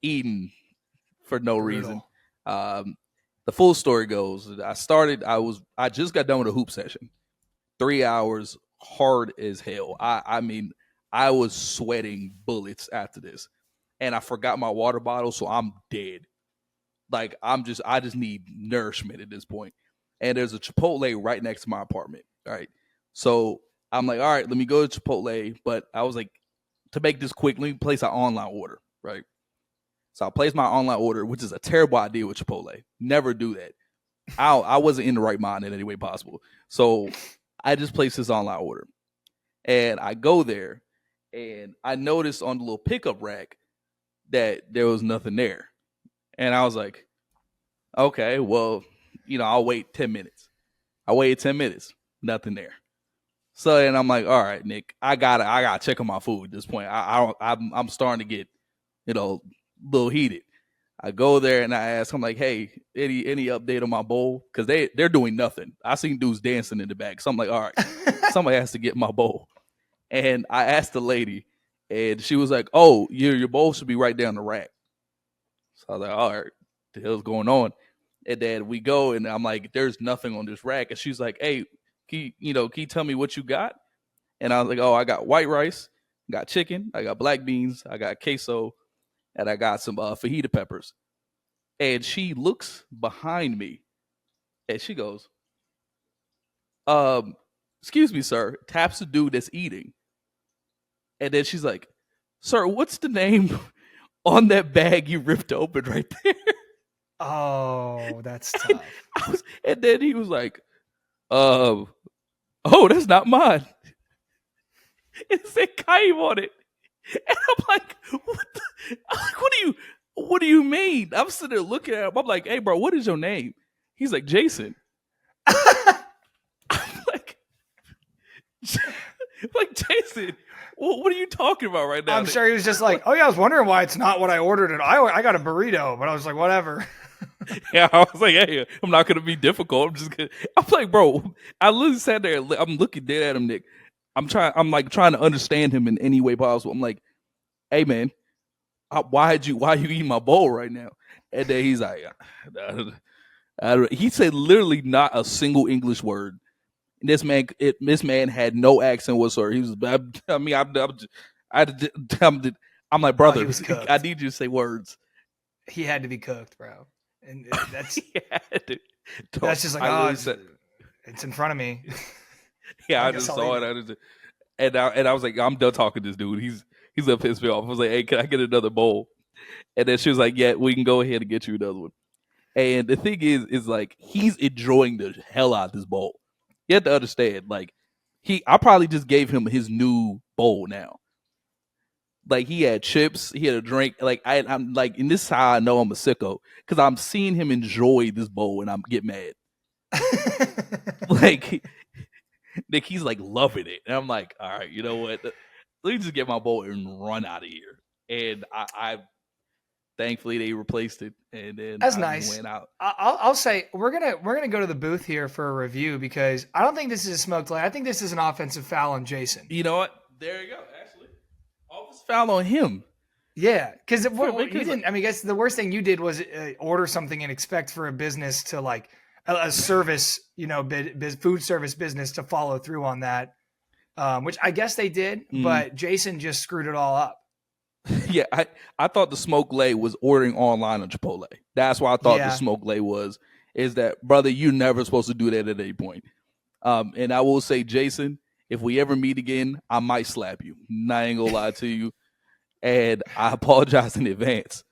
eaten for no reason. The full story goes, I just got done with a hoop session. 3 hours hard as hell. I mean, I was sweating bullets after this. And I forgot my water bottle, so I'm dead. Like I just need nourishment at this point. And there's a Chipotle right next to my apartment. All right. So I'm like, all right, let me go to Chipotle. But I was like, to make this quick, let me place an online order. Right. So I placed my online order, which is a terrible idea with Chipotle. Never do that. I wasn't in the right mind in any way possible. So I just placed this online order. And I go there and I noticed on the little pickup rack that there was nothing there. And I was like, okay, well, I'll wait 10 minutes. I waited 10 minutes, nothing there. So then I'm like, all right, Nick, I gotta check on my food at this point. I'm starting to get, a little heated. I go there and I ask, I'm like, hey, any update on my bowl? Because they're doing nothing. I seen dudes dancing in the back. So I'm like, all right, somebody has to get my bowl. And I asked the lady, and she was like, oh, your bowl should be right down the rack. So I was like, all right, the hell's going on? And then we go, and I'm like, there's nothing on this rack. And she's like, hey, can you tell me what you got? And I was like, oh, I got white rice, I got chicken, I got black beans, I got queso, and I got some fajita peppers. And she looks behind me, and she goes, excuse me, sir, taps the dude that's eating. And then she's like, sir, what's the name on that bag you ripped open right there? Oh, that's tough. And then he was like, oh, that's not mine. It said Kaim on it. And I'm like, what do you mean? I'm sitting there looking at him. I'm like, hey, bro, what is your name? He's like, Jason. I'm like, Jason, what are you talking about right now? I'm sure he was just like, oh yeah, I was wondering why it's not what I ordered. And I got a burrito, but I was like, whatever. Yeah, I was like, hey, I'm not gonna be difficult. I'm like, bro, I literally sat there. I'm looking dead at him, Nick. I'm trying to understand him in any way possible. I'm like, hey man, why you eating my bowl right now? And then he's like, he said literally not a single English word. This man had no accent whatsoever. He was, I'm like, brother, I need you to say words. He had to be cooked, bro. And that's that's just like, it's in front of me. Yeah, I just saw it. And I was like, I'm done talking to this dude. He's gonna piss me off. I was like, hey, can I get another bowl? And then she was like, yeah, we can go ahead and get you another one. And the thing is like, he's enjoying the hell out of this bowl. You have to understand, like, I probably just gave him his new bowl now. Like, he had chips, he had a drink. Like, I'm like, and this is how I know I'm a sicko, because I'm seeing him enjoy this bowl, and I'm get mad. Like he's like loving it, and I'm like, all right, you know what? Let me just get my bowl and run out of here. And I thankfully they replaced it, and then that's nice. Went out. I'll say we're gonna go to the booth here for a review, because I don't think this is a smoked leg. I think this is an offensive foul on Jason. You know what? There you go. Actually, offensive foul on him. Yeah, because you didn't. I mean, I guess the worst thing you did was order something and expect for a business to like a service, food service business to follow through on that, which I guess they did, but Jason just screwed it all up. Yeah, I thought the smoke lay was ordering online on Chipotle. That's why I thought the smoke lay is that, brother, you're never supposed to do that at any point. And I will say, Jason, if we ever meet again, I might slap you. I ain't gonna lie to you. And I apologize in advance.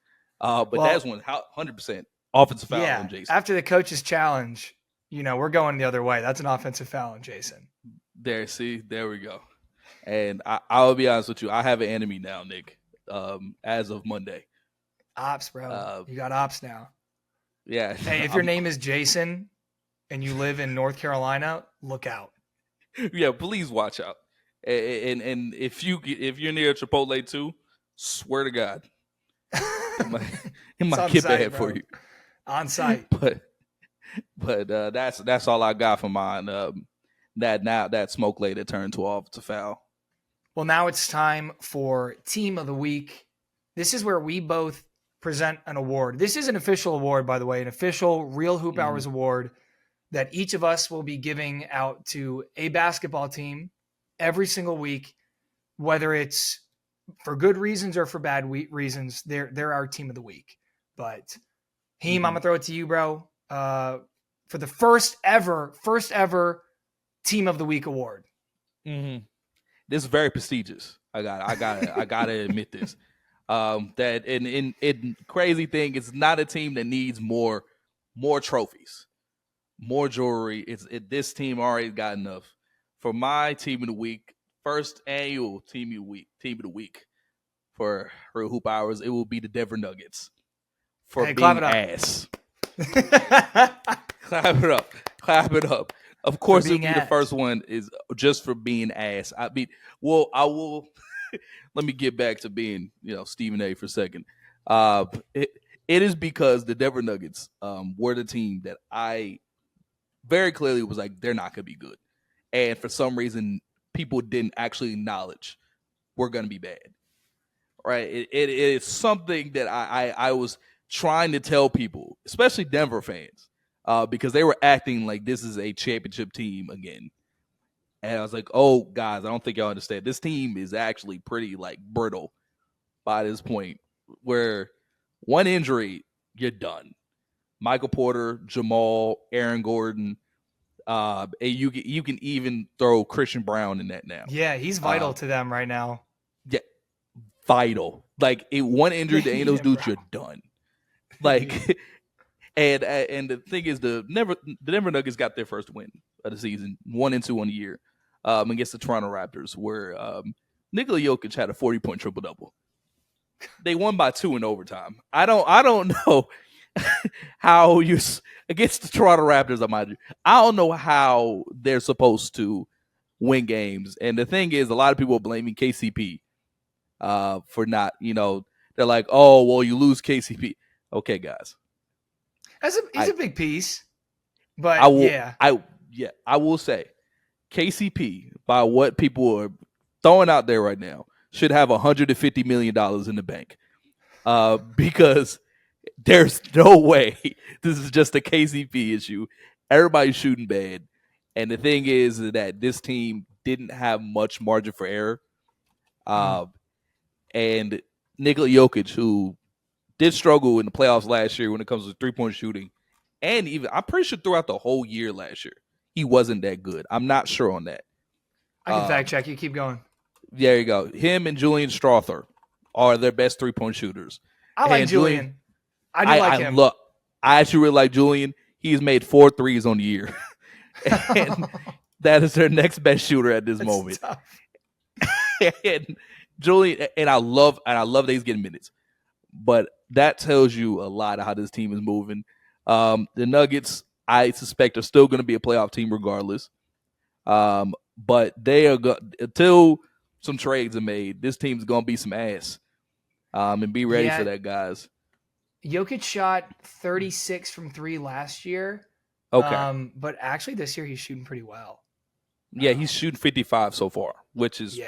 But that's 100% offensive foul on Jason. After the coach's challenge, we're going the other way. That's an offensive foul on Jason. There we go. And I'll be honest with you, I have an enemy now, Nick. As of Monday. Ops, bro. You got ops now. Yeah. Hey, if your name is Jason and you live in North Carolina, look out. Yeah, please watch out. And if you're near Chipotle too, swear to God, it might get bad for you. On site. But that's all I got for mine. That smoke lay that turned to offensive foul. Well, now it's time for Team of the Week. This is where we both present an award. This is an official award, by the way, an official Real Hoop Hours award that each of us will be giving out to a basketball team every single week, whether it's for good reasons or for bad reasons. They're our team of the week. But Heem, I'm gonna throw it to you, bro. For the first ever team of the week award. Mm-hmm. This is very prestigious. I gotta admit this. That and crazy thing, it's not a team that needs more trophies, more jewelry. This team already got enough. For my team of the week, first annual team of the week for Real Hoop Hours, it will be the Denver Nuggets for being ass. Clap it up. Of course, it'll be the first one is just for being ass. I will. Let me get back to being, Stephen A. for a second. It is because the Denver Nuggets were the team that I very clearly was like, they're not going to be good. And for some reason, people didn't actually acknowledge we're going to be bad. Right? It is something that I was trying to tell people, especially Denver fans, because they were acting like this is a championship team again. And I was like, oh, guys, I don't think y'all understand. This team is actually pretty, brittle by this point, where one injury, you're done. Michael Porter, Jamal, Aaron Gordon, and you can even throw Christian Brown in that now. Yeah, he's vital to them right now. Yeah, vital. One injury to any of those dudes, you're done. And the thing is, the Denver Nuggets got their first win of the season, 1-2 on the year, against the Toronto Raptors, where Nikola Jokic had a 40-point triple-double. They won by 2 in overtime. I don't know how you against the Toronto Raptors. I don't know how they're supposed to win games. And the thing is, a lot of people are blaming KCP for not. They're like, oh, well, you lose KCP. Okay, guys. He's a big piece, but I will say KCP, by what people are throwing out there right now, should have $150 million in the bank, because there's no way this is just a KCP issue. Everybody's shooting bad, and the thing is that this team didn't have much margin for error, and Nikola Jokic, who did struggle in the playoffs last year when it comes to 3-point shooting. And even, I'm pretty sure throughout the whole year last year, he wasn't that good. I'm not sure on that. I can fact check you. Keep going. There you go. Him and Julian Strawther are their best 3-point shooters. I like Julian. I like him. I actually really like Julian. He's made 4 threes on the year. And that is their next best shooter at this moment. Tough. And Julian, and I love that he's getting minutes. But that tells you a lot of how this team is moving. The Nuggets, I suspect, are still going to be a playoff team regardless. But they are until some trades are made, this team's going to be some ass. And be ready for that, guys. Jokic shot 36 from 3 last year. Okay. But actually this year he's shooting pretty well. Yeah, he's shooting 55 so far, which is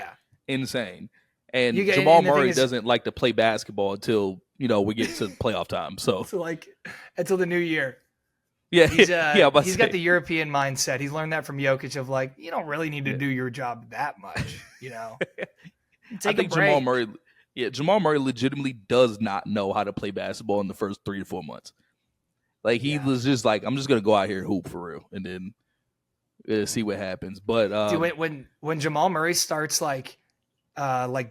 insane. And Jamal Murray doesn't like to play basketball until, we get to playoff time. So until the new year. Yeah, he's got the European mindset. He's learned that from Jokic of you don't really need to do your job that much, I think Jamal Murray legitimately does not know how to play basketball in the first 3 to 4 months. He was just I'm just gonna go out here and hoop for real, and then see what happens. But dude, when Jamal Murray starts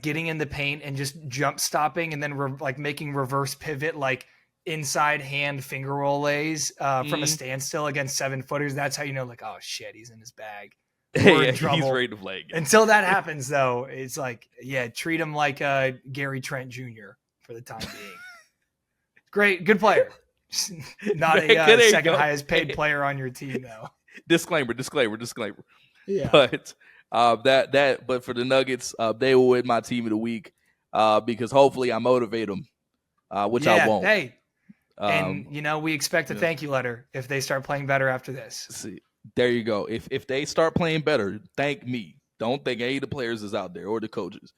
getting in the paint and just jump stopping and then making reverse pivot, inside hand finger roll lays from a standstill against 7-footers, that's how you know, oh shit, he's in his bag. He's ready to play again. Until that happens, though, it's treat him like Gary Trent Jr. for the time being. Great, good player. Not a second highest paid player on your team, though. Disclaimer. Yeah. But but for the Nuggets, they will win my team of the week because hopefully I motivate them, which I won't. Hey, and we expect a thank you letter if they start playing better after this. See, there you go. If they start playing better, thank me. Don't thank any of the players that's out there or the coaches.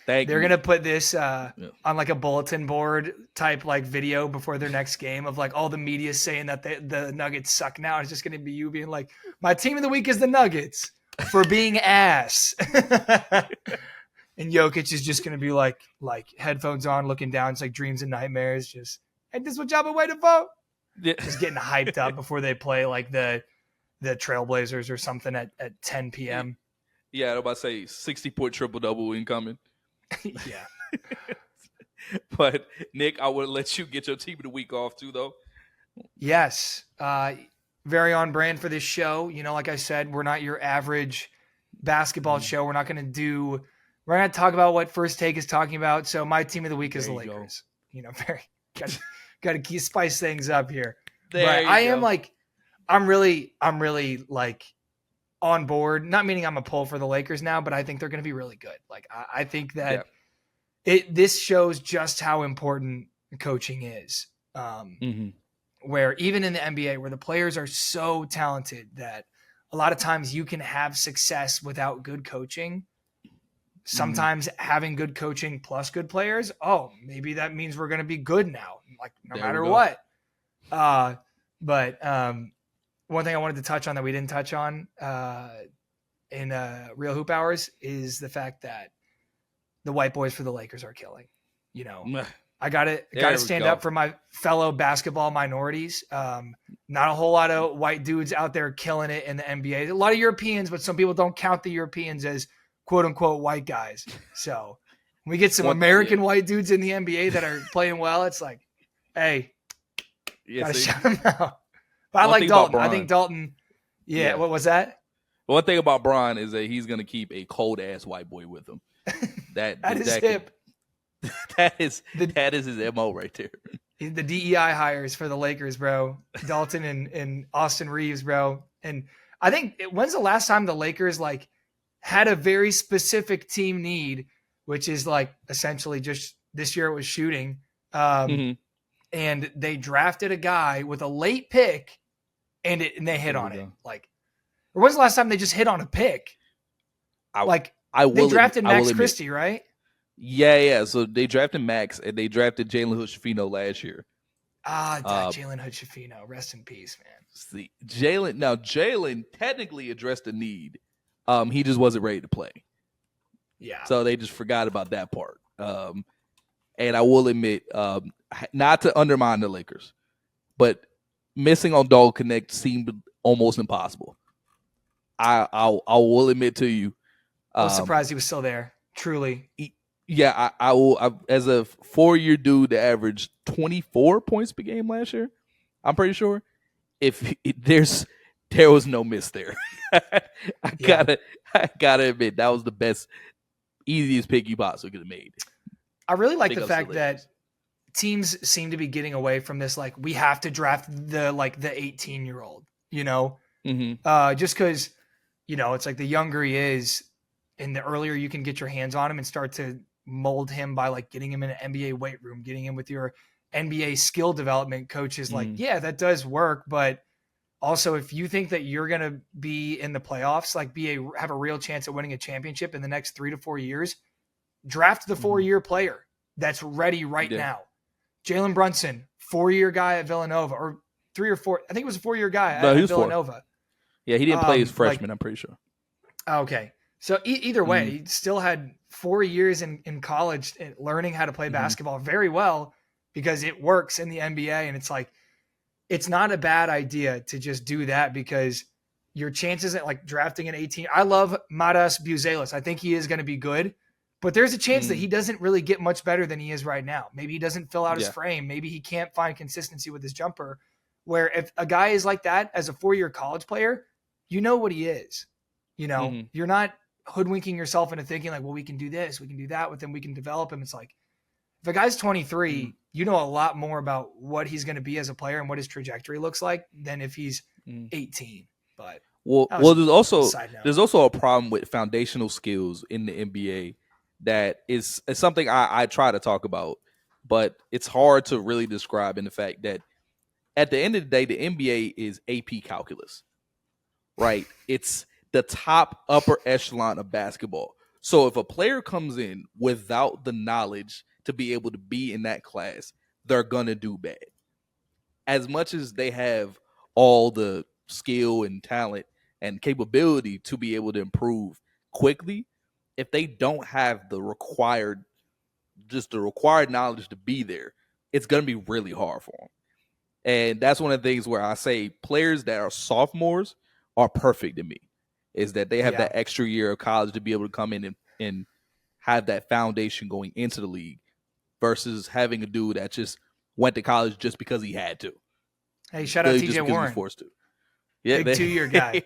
Thank They're you. gonna put this on like a bulletin board type like video before their next game of like all the media saying that the Nuggets suck now. It's just gonna be you being like, my team of the week is the Nuggets for being ass. And Jokic is just gonna be like headphones on, looking down. It's like dreams and nightmares. Just, hey, this is what y'all been waiting for. Yeah. Just getting hyped up before they play like the Trailblazers or something at 10 p.m. Yeah, I was about to say 60-point triple-double incoming. Yeah. But, Nick, I would let you get your team of the week off, too, though. Yes. Very on brand for this show. You know, like I said, we're not your average basketball show. We're not going to talk about what First Take is talking about. So my team of the week is the Lakers. You know, got to keep spice things up here. I'm really like on board, not meaning I'm a pull for the Lakers now, but I think they're going to be really good. Like, I think that this shows just how important coaching is. Where even in the NBA, where the players are so talented that a lot of times you can have success without good coaching. Sometimes having good coaching plus good players, maybe that means we're going to be good now, like no matter what. But one thing I wanted to touch on that we didn't touch on in Real Hoop Hours is the fact that the white boys for the Lakers are killing. You know, I got to stand up for my fellow basketball minorities. Not a whole lot of white dudes out there killing it in the NBA. A lot of Europeans, but some people don't count the Europeans as quote unquote white guys. So when we get some American white dudes in the NBA that are playing well, it's like, hey, gotta shout them out. But I like Dalton. I think Dalton. Yeah. What was that? One thing about Bron is that he's gonna keep a cold ass white boy with him. That is hip. That is his MO right there. The DEI hires for the Lakers, bro. Dalton and Austin Reeves, bro. And I think when's the last time the Lakers like had a very specific team need, which is like essentially just this year it was shooting. And they drafted a guy with a late pick and they hit on it. Like, or when's the last time they just hit on a pick? They drafted Max Christie, right? Yeah. So they drafted Max and they drafted Jalen Hood-Schifino last year. Jalen Hood-Schifino, rest in peace, man. See, Jalen technically addressed the need. He just wasn't ready to play. Yeah. So they just forgot about that part. And I will admit, not to undermine the Lakers, but missing on Dog Connect seemed almost impossible. I will admit to you. I was surprised he was still there. Truly. Yeah, I will. As a 4-year dude that averaged 24 points per game last year, I'm pretty sure. There was no miss there. I gotta admit that was the best, easiest pick you possibly could have made. I really like the fact that teams seem to be getting away from this. Like, we have to draft the 18-year-old, you know, just because, you know, it's like the younger he is and the earlier you can get your hands on him and start to mold him by like getting him in an NBA weight room, getting him with your NBA skill development coaches. Like, yeah, that does work. But also, if you think that you're going to be in the playoffs, like have a real chance at winning a championship in the next 3 to 4 years, draft the 4-year player that's ready right now. Jalen Brunson, 4-year guy at Villanova, or 3 or 4. I think it was a 4-year guy at Villanova. 4. Yeah, he didn't play his freshman, I'm pretty sure. Okay. So either way, he still had 4 years in college learning how to play basketball very well because it works in the NBA. And it's like, it's not a bad idea to just do that because your chances at like drafting an 18. I love Matas Buzelis. I think he is going to be good, but there's a chance that he doesn't really get much better than he is right now. Maybe he doesn't fill out his frame. Maybe he can't find consistency with his jumper, where if a guy is like that as a 4-year college player, you know what he is. You know, you're not hoodwinking yourself into thinking like, well, we can do this, we can do that with him, we can develop him. It's like, if a guy's 23, you know a lot more about what he's going to be as a player and what his trajectory looks like than if he's 18. But there's also a problem with foundational skills in the NBA that is something I try to talk about, but it's hard to really describe in the fact that at the end of the day, the NBA is AP calculus, right? It's the top upper echelon of basketball. So if a player comes in without the knowledge to be able to be in that class, they're going to do bad. As much as they have all the skill and talent and capability to be able to improve quickly, if they don't have the required knowledge to be there, it's going to be really hard for them. And that's one of the things where I say players that are sophomores are perfect to me, is that they have that extra year of college to be able to come in and have that foundation going into the league versus having a dude that just went to college just because he had to. Hey, shout out TJ Warren. Forced to. Yeah, big 2-year guy.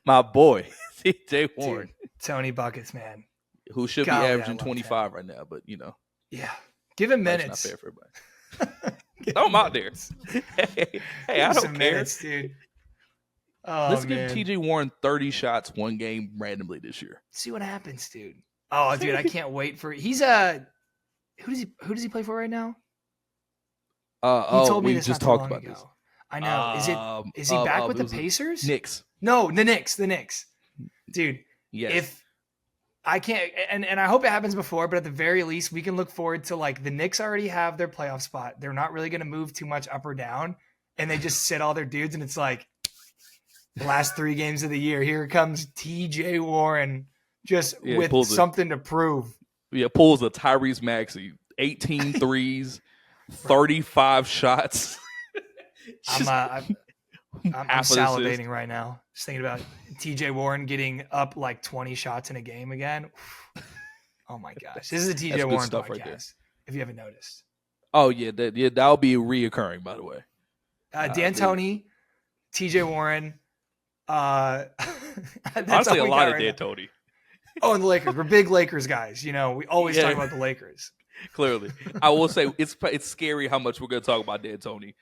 My boy, TJ Warren. Dude, Tony Buckets, man. Who should be averaging 25 right now, but Yeah. Give him minutes. Not fair for everybody. Throw him out there. Hey, I don't care. Minutes, dude. Oh, Let's give TJ Warren 30 shots one game randomly this year. See what happens, dude. Oh, dude, I can't wait for he's who does he play for right now? He told me this just talked about this. I know. Is he back with the Pacers? Knicks. No, the Knicks. Dude, yes. If I can't, and I hope it happens before, but at the very least, we can look forward to the Knicks already have their playoff spot. They're not really going to move too much up or down, and they just sit all their dudes, and it's like the last 3 games of the year. Here comes TJ Warren with something to prove. Yeah, pulls a Tyrese Maxey, 18 threes, 35 shots. I'm salivating right now. Just thinking about TJ Warren getting up 20 shots in a game again. Oh my gosh. This is a TJ Warren podcast, right, if you haven't noticed. Oh, yeah. That'll be reoccurring, by the way. D'Antoni, TJ Warren. Honestly, a lot of D'Antoni. Oh, and the Lakers. We're big Lakers guys. We always talk about the Lakers. Clearly. I will say, it's scary how much we're going to talk about D'Antoni.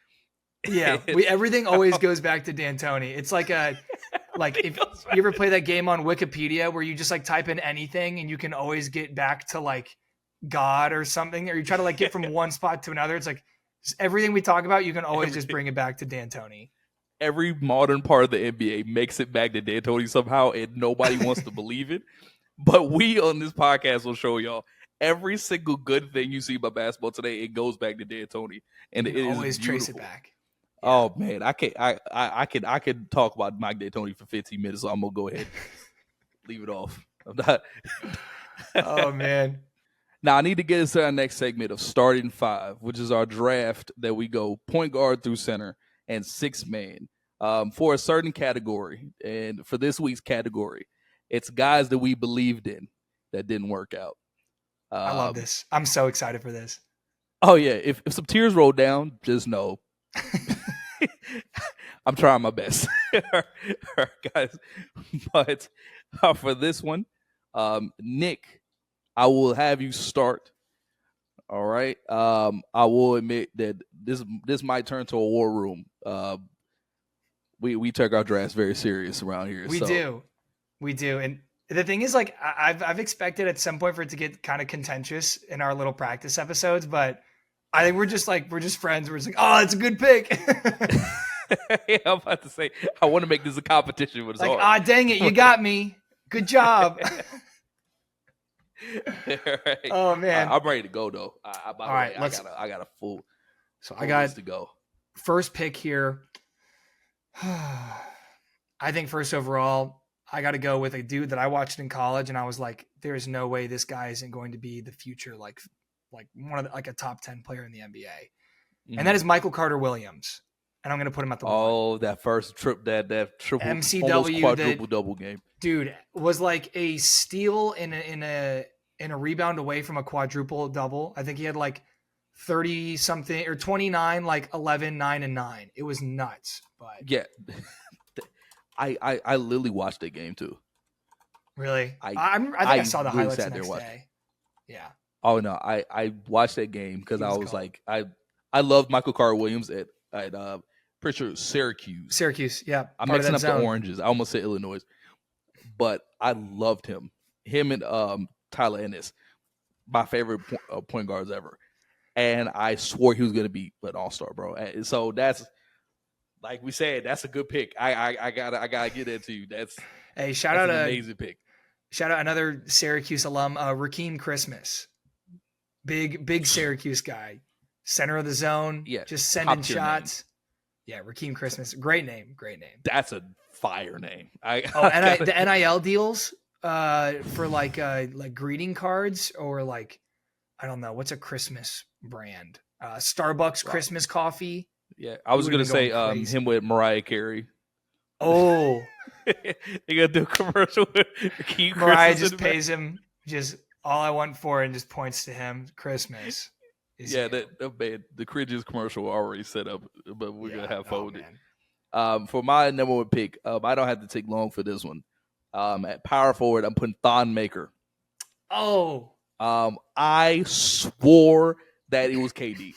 Yeah, everything always goes back to D'Antoni. It's like if you ever play that game on Wikipedia where you just type in anything and you can always get back to God or something, or you try to get from one spot to another. It's everything we talk about, you can always just bring it back to D'Antoni. Every modern part of the NBA makes it back to D'Antoni somehow, and nobody wants to believe it. But we on this podcast will show y'all every single good thing you see about basketball today. It goes back to D'Antoni, and it is always trace it back. Yeah. Oh man, I could talk about Mike D'Antoni for 15 minutes, so I'm gonna go ahead leave it off. I'm not. Oh man. Now I need to get us to our next segment of starting 5, which is our draft that we go point guard through center and 6-man for a certain category. And for this week's category, it's guys that we believed in that didn't work out. I love this. I'm so excited for this. Oh yeah, if some tears roll down, just know. I'm trying my best, guys. But for this one, Nick, I will have you start. All right. I will admit that this might turn to a war room. We take our drafts very serious around here. We do, and the thing is, I've expected at some point for it to get kind of contentious in our little practice episodes, but I think we're just friends. We're just oh, it's a good pick. Yeah, I'm about to say I want to make this a competition, but it's hard. Ah, dang it, you got me. Good job. Right. Oh man, I'm ready to go though. All right, I got a full. So I got to go. First pick here. I think first overall, I got to go with a dude that I watched in college, and I was like, "There's no way this guy isn't going to be the future, like one of a top 10 player in the NBA." Mm-hmm. And that is Michael Carter Williams, and I'm going to put him at the one. That first trip, that triple MCW, almost quadruple double game, dude, was like a steal in a rebound away from a quadruple double. I think he had 30 something or 29, 11, 9, and 9. It was nuts. But yeah, I literally watched that game too. Really? I think I saw the highlights the next day. Yeah. Oh no, I watched that game because I was like, I loved Michael Carter Williams at pretty sure Syracuse. Syracuse, yeah. I'm mixing up the oranges. I almost said Illinois, but I loved him. Him and Tyler Ennis, my favorite point guards ever. And I swore he was going to be an all-star, bro. And so that's, like we said, that's a good pick. I gotta get that to you. That's shout out an amazing pick. Shout out another Syracuse alum, Rakeem Christmas. Big Syracuse guy. Center of the zone, Yeah, just sending top tier shots. Yeah, Rakeem Christmas. Great name. That's a fire name. The NIL deals for like greeting cards or like, I don't know, what's a Christmas brand? Starbucks Christmas coffee. Yeah, I was gonna say crazy. him with Mariah Carey. Oh, they gotta do a commercial with Keith Mariah Christmas just pays him just all I want for it and just points to him. Christmas. Yeah, that man, the cringiest commercial already set up, but we're gonna have fun with it. For my number one pick, I don't have to take long for this one. At power forward, I'm putting Thon Maker. Oh. I swore that it was KD.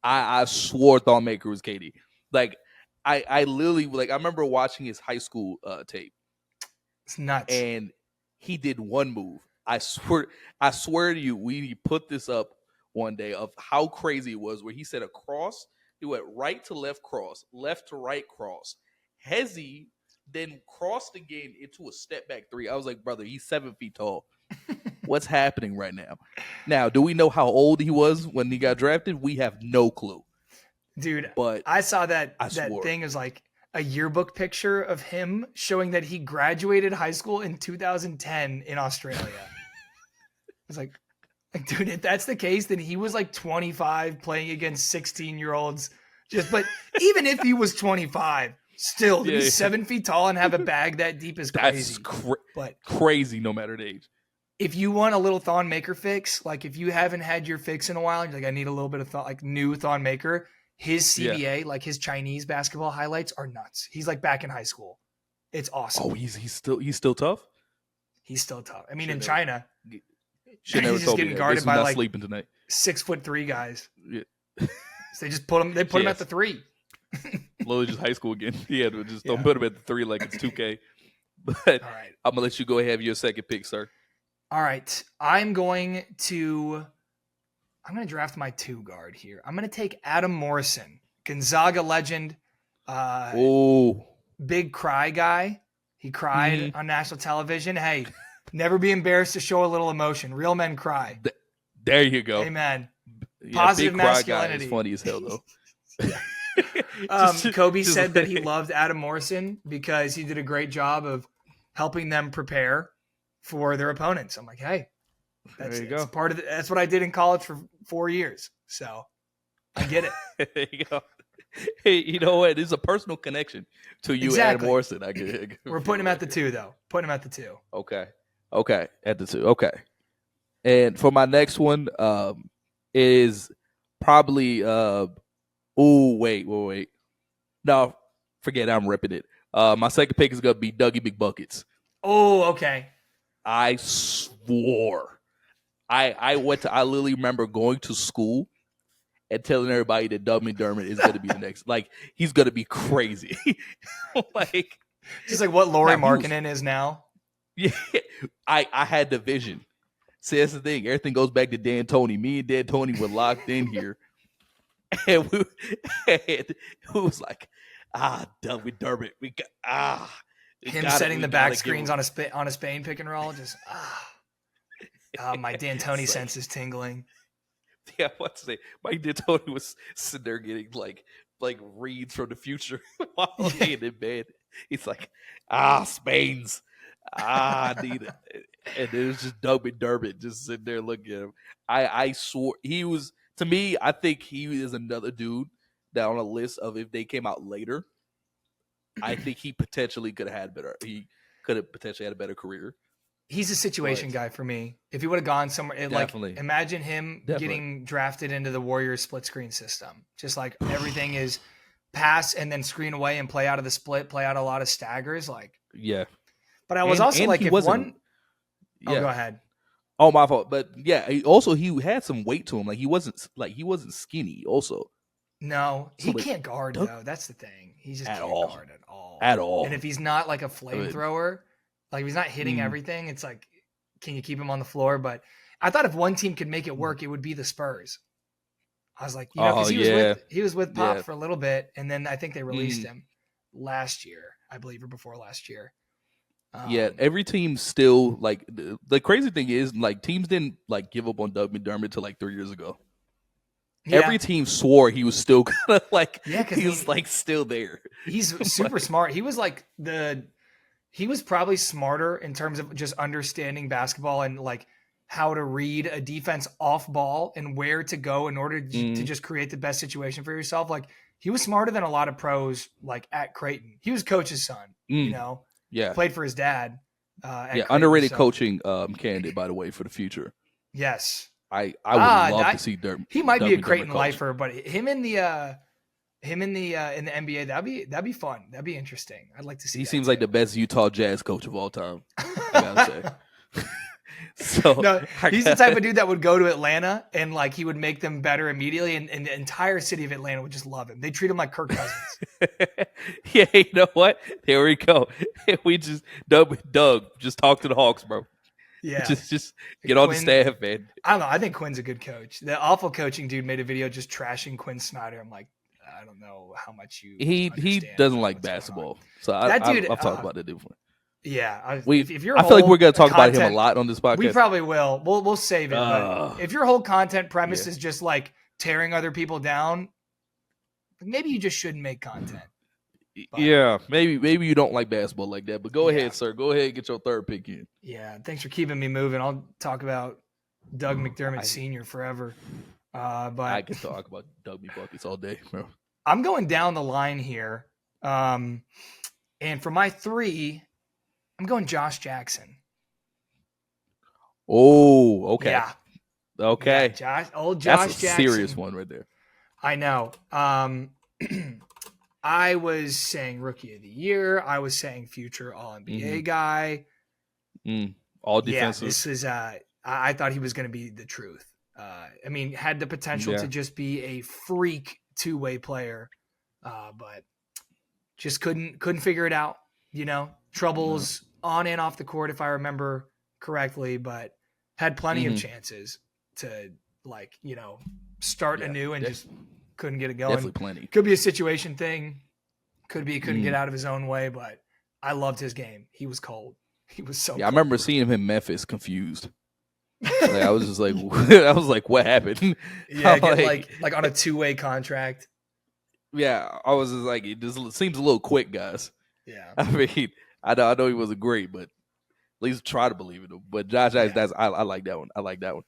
I swore Thon Maker was KD. Like, I literally, like, I remember watching his high school tape. It's nuts. And he did one move. I swear to you, we put this up one day of how crazy it was, where he said a cross, he went right to left cross, left to right cross. Hezzy then crossed again into a step back three. I was like, brother, he's 7 feet tall. What's happening right now? Now, do we know how old he was when he got drafted? We have no clue. Dude, but I saw that thing is like a yearbook picture of him showing that he graduated high school in 2010 in Australia. It's like, dude, if that's the case, then he was like 25 playing against 16-year-olds. But even if he was 25, still to be 7 feet tall and have a bag that deep is crazy. That's crazy no matter the age. If you want a little Thon Maker fix, like if you haven't had your fix in a while, you're like, I need a little bit of new Thon Maker. His CBA, like his Chinese basketball highlights, are nuts. He's like back in high school. It's awesome. Oh, he's still tough. He's still tough. I mean, in China, he's just getting guarded by like sleeping tonight. 6'3" guys. Yeah. So they just put him. They put him at the 3. Literally just high school again. Yeah, just don't put him at the 3 like it's 2K. But all right, I'm gonna let you go ahead and have your second pick, sir. All right, I'm going to draft my 2 guard here. I'm going to take Adam Morrison, Gonzaga legend. Big cry guy. He cried on national television. Hey, never be embarrassed to show a little emotion. Real men cry. There you go. Amen. Yeah, Positive big cry masculinity. Guy is funny as hell, though. Kobe said that he loved Adam Morrison because he did a great job of helping them prepare for their opponents. I'm like, hey, there you go. That's what I did in college for 4 years. So I get it. There you go. Hey, you know what? There's a personal connection to you, exactly. Adam Morrison. We're putting him at the 2, though. Putting him at the 2. Okay. At the 2. Okay. And for my next one, is probably wait. No, forget it. I'm ripping it. My second pick is gonna be Dougie McBuckets. Oh, okay. I swore. I literally remember going to school and telling everybody that Doug McDermott is going to be the next. Like, he's going to be crazy. Like, just like what Lauri Markkanen is now. Yeah, I had the vision. See, that's the thing. Everything goes back to Dan Toney. Me and Dan Toney were locked in here, and it was like, Doug McDermott. Him setting the back screens on a Spain pick and roll. Just my Dan Toney sense is tingling. Yeah, what to say? Mike D'Antoni was sitting there getting like reads from the future while laying in bed. He's like, Spain's. I need it. And it was just Doug McDermott just sitting there looking at him. I swore he was, to me, I think he is another dude that on a list of if they came out later, I think he potentially could have potentially had a better career. He's a situation guy for me. If he would have gone somewhere, imagine him getting drafted into the Warriors split screen system. Just like everything is pass and then screen away and play out of the split, play out a lot of staggers. Like, yeah. But I was also like, if one, go ahead. Oh, my fault. But yeah, he had some weight to him. Like he wasn't skinny. Also, no, he can't guard though. That's the thing. He just can't guard at all. And if he's not like a flamethrower. Like, if he's not hitting everything, it's like, can you keep him on the floor? But I thought if one team could make it work, it would be the Spurs. I was like, because he was with Pop for a little bit, and then I think they released him last year, I believe, or before last year. Yeah, every team still like the crazy thing is like teams didn't like give up on Doug McDermott till like 3 years ago. Every Yeah, team swore he was still gonna like yeah, because he was like still there. he's super Like, smart. He was probably smarter in terms of just understanding basketball and like how to read a defense off ball and where to go in order to mm, just create the best situation for yourself. Like he was smarter than a lot of pros like at Creighton. He was coach's son, mm, yeah, played for his dad yeah. at Creighton. Underrated So coaching candidate by the way for the future. yes. I would love to see He might be Doug a McDermott Creighton coach. lifer, but him in the NBA, that'd be fun. That'd be interesting. I'd like to see He that seems like too. the best Utah Jazz coach of all time. I gotta say. So No, I he's the got- type of dude that would go to Atlanta and like he would make them better immediately, and the entire city of Atlanta would just love him. They treat him like Kirk Cousins. yeah, you know what? There we go. We just Doug just talk to the Hawks, bro. Yeah, Just get on the Quinn, staff, man. I don't know. I think Quinn's a good coach. The awful coaching dude made a video just trashing Quinn Snyder. I'm like, I don't know how much you He understand doesn't about like what's going on. basketball, so That dude, I've talked about it differently. yeah. We If your I feel like we're gonna talk about him a content- lot on this podcast. We probably will. We'll save it. But if your whole content premise is just like tearing other people down, maybe you just shouldn't make content. But, yeah, maybe you don't like basketball like that, but go Yeah. ahead, sir. Go ahead and get your third pick in. Yeah, thanks for keeping me moving. I'll talk about Doug McDermott Sr. forever. But I can talk about Doug Buckets all day, bro. I'm going down the line here. And for my 3, I'm going Josh Jackson. Oh, okay. Yeah. Okay. Yeah, Josh That's a Jackson. serious one right there. I know. I was saying rookie of the year. I was saying future all NBA guy. All defensive. Yeah, this is I thought he was going to be the truth. I mean, had the potential to just be a freak two-way player, but just couldn't figure it out. Troubles on and off the court, if I remember correctly, but had plenty of chances to start anew and just couldn't get it going. Definitely plenty. Could be a situation thing. Could be he couldn't get out of his own way, but I loved his game. He was cold. He was so. Yeah, I remember seeing him in Memphis, confused. I was just like, I was like, what happened? Yeah, like on a two-way contract. Yeah, I was just like, it just seems a little quick, guys. Yeah, I mean, I know he wasn't great, but at least try to believe in him. But Josh, I like that one. I like that one.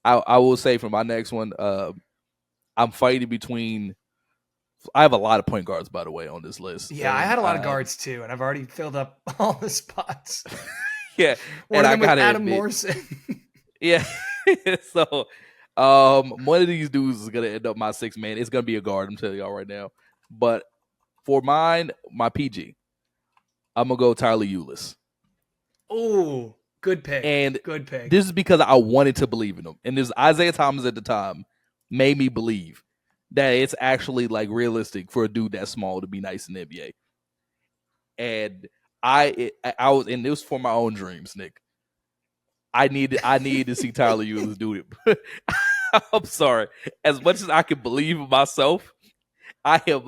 I will say for my next one, I'm fighting between. I have a lot of point guards, by the way, on this list. Yeah, I had a lot of guards too, and I've already filled up all the spots. Yeah, One of them was gotta Adam admit, Morrison. Yeah, so one of these dudes is gonna end up my 6th man. It's gonna be a guard. I'm telling y'all right now. But for mine, my PG, I'm gonna go Tyler Ulis. Oh, good pick. And good pick. This is because I wanted to believe in him, and this Isaiah Thomas at the time made me believe that it's actually like realistic for a dude that small to be nice in the NBA. And I was, and it was for my own dreams, Nick. I needed to see Tyler Ulis do it. I'm sorry. As much as I can believe in myself, I am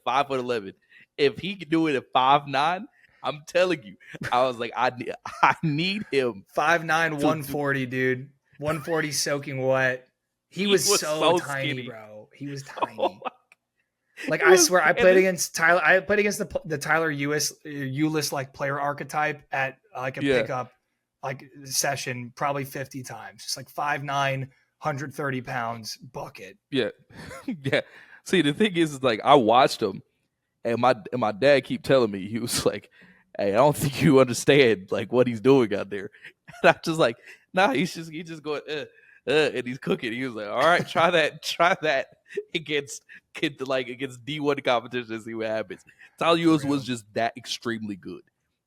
5'11". If he can do it at 5'9", I'm telling you, I was like, I need him. 5'9", 140, dude. 140 soaking wet. He was so tiny, skinny. bro. He was tiny. Like I swear, I played against Tyler. I played against the Tyler Ulis like player archetype at like a pickup like session probably 50 times. Just like 5'9", 130 pounds bucket. Yeah, yeah. See, the thing is like I watched him, and my dad keep telling me, he was like, "Hey, I don't think you understand like what he's doing out there." And I'm just like, "Nah, he's just going and he's cooking." He was like, "All right, try that against D1 competition and see what happens." Tyler Ulis was just that extremely good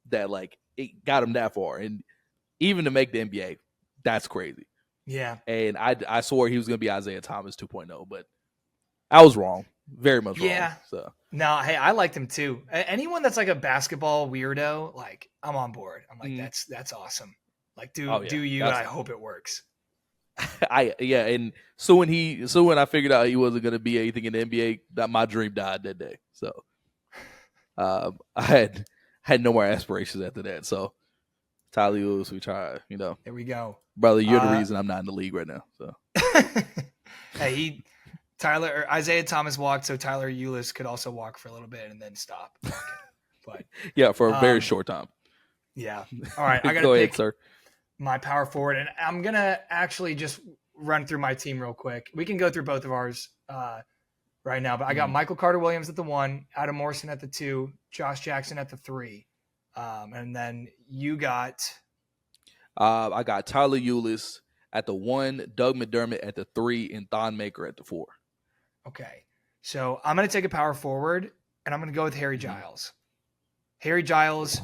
that like it got him that far, and even to make the NBA, that's crazy. Yeah, and I swore he was gonna be Isaiah Thomas 2.0, but I was wrong, very much wrong. Yeah. So no, hey, I liked him too. Anyone that's like a basketball weirdo, like I'm on board. I'm like that's awesome. Like do you? And I hope it works. And so when I figured out he wasn't gonna be anything in the NBA, that my dream died that day. So I had no more aspirations after that. So Tyler Lewis, we tried. There we go, brother. You're the reason I'm not in the league right now. So hey, Isaiah Thomas walked, so Tyler Eulis could also walk for a little bit and then stop walking. But yeah, for a very short time. Yeah. All right, I got to pick my power forward, and I'm gonna actually just run through my team real quick. We can go through both of ours right now, but I got Michael Carter-Williams at the 1, Adam Morrison at the 2, Josh Jackson at the 3, and then you got. I got Tyler Eulis at the 1, Doug McDermott at the 3, and Thon Maker at the 4. Okay, so I'm gonna take a power forward, and I'm gonna go with Harry Giles. Harry Giles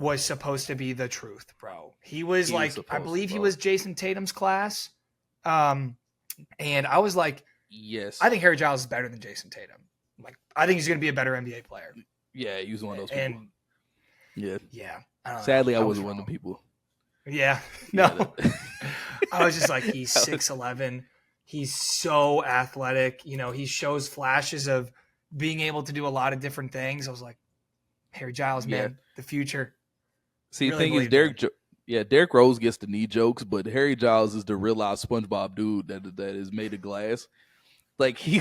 was supposed to be the truth, bro. He was I believe he was Jason Tatum's class. And I was like, yes, I think Harry Giles is better than Jason Tatum. I think he's going to be a better NBA player. Yeah, he was one of those people. Yeah. Sadly, I wasn't one of the people. Yeah. No. I was just like, he's 6'11". He's so athletic. He shows flashes of being able to do a lot of different things. I was like, Harry Giles, man, the future. See, the thing is, Derrick Rose gets the knee jokes, but Harry Giles is the real life SpongeBob dude that is made of glass. Like he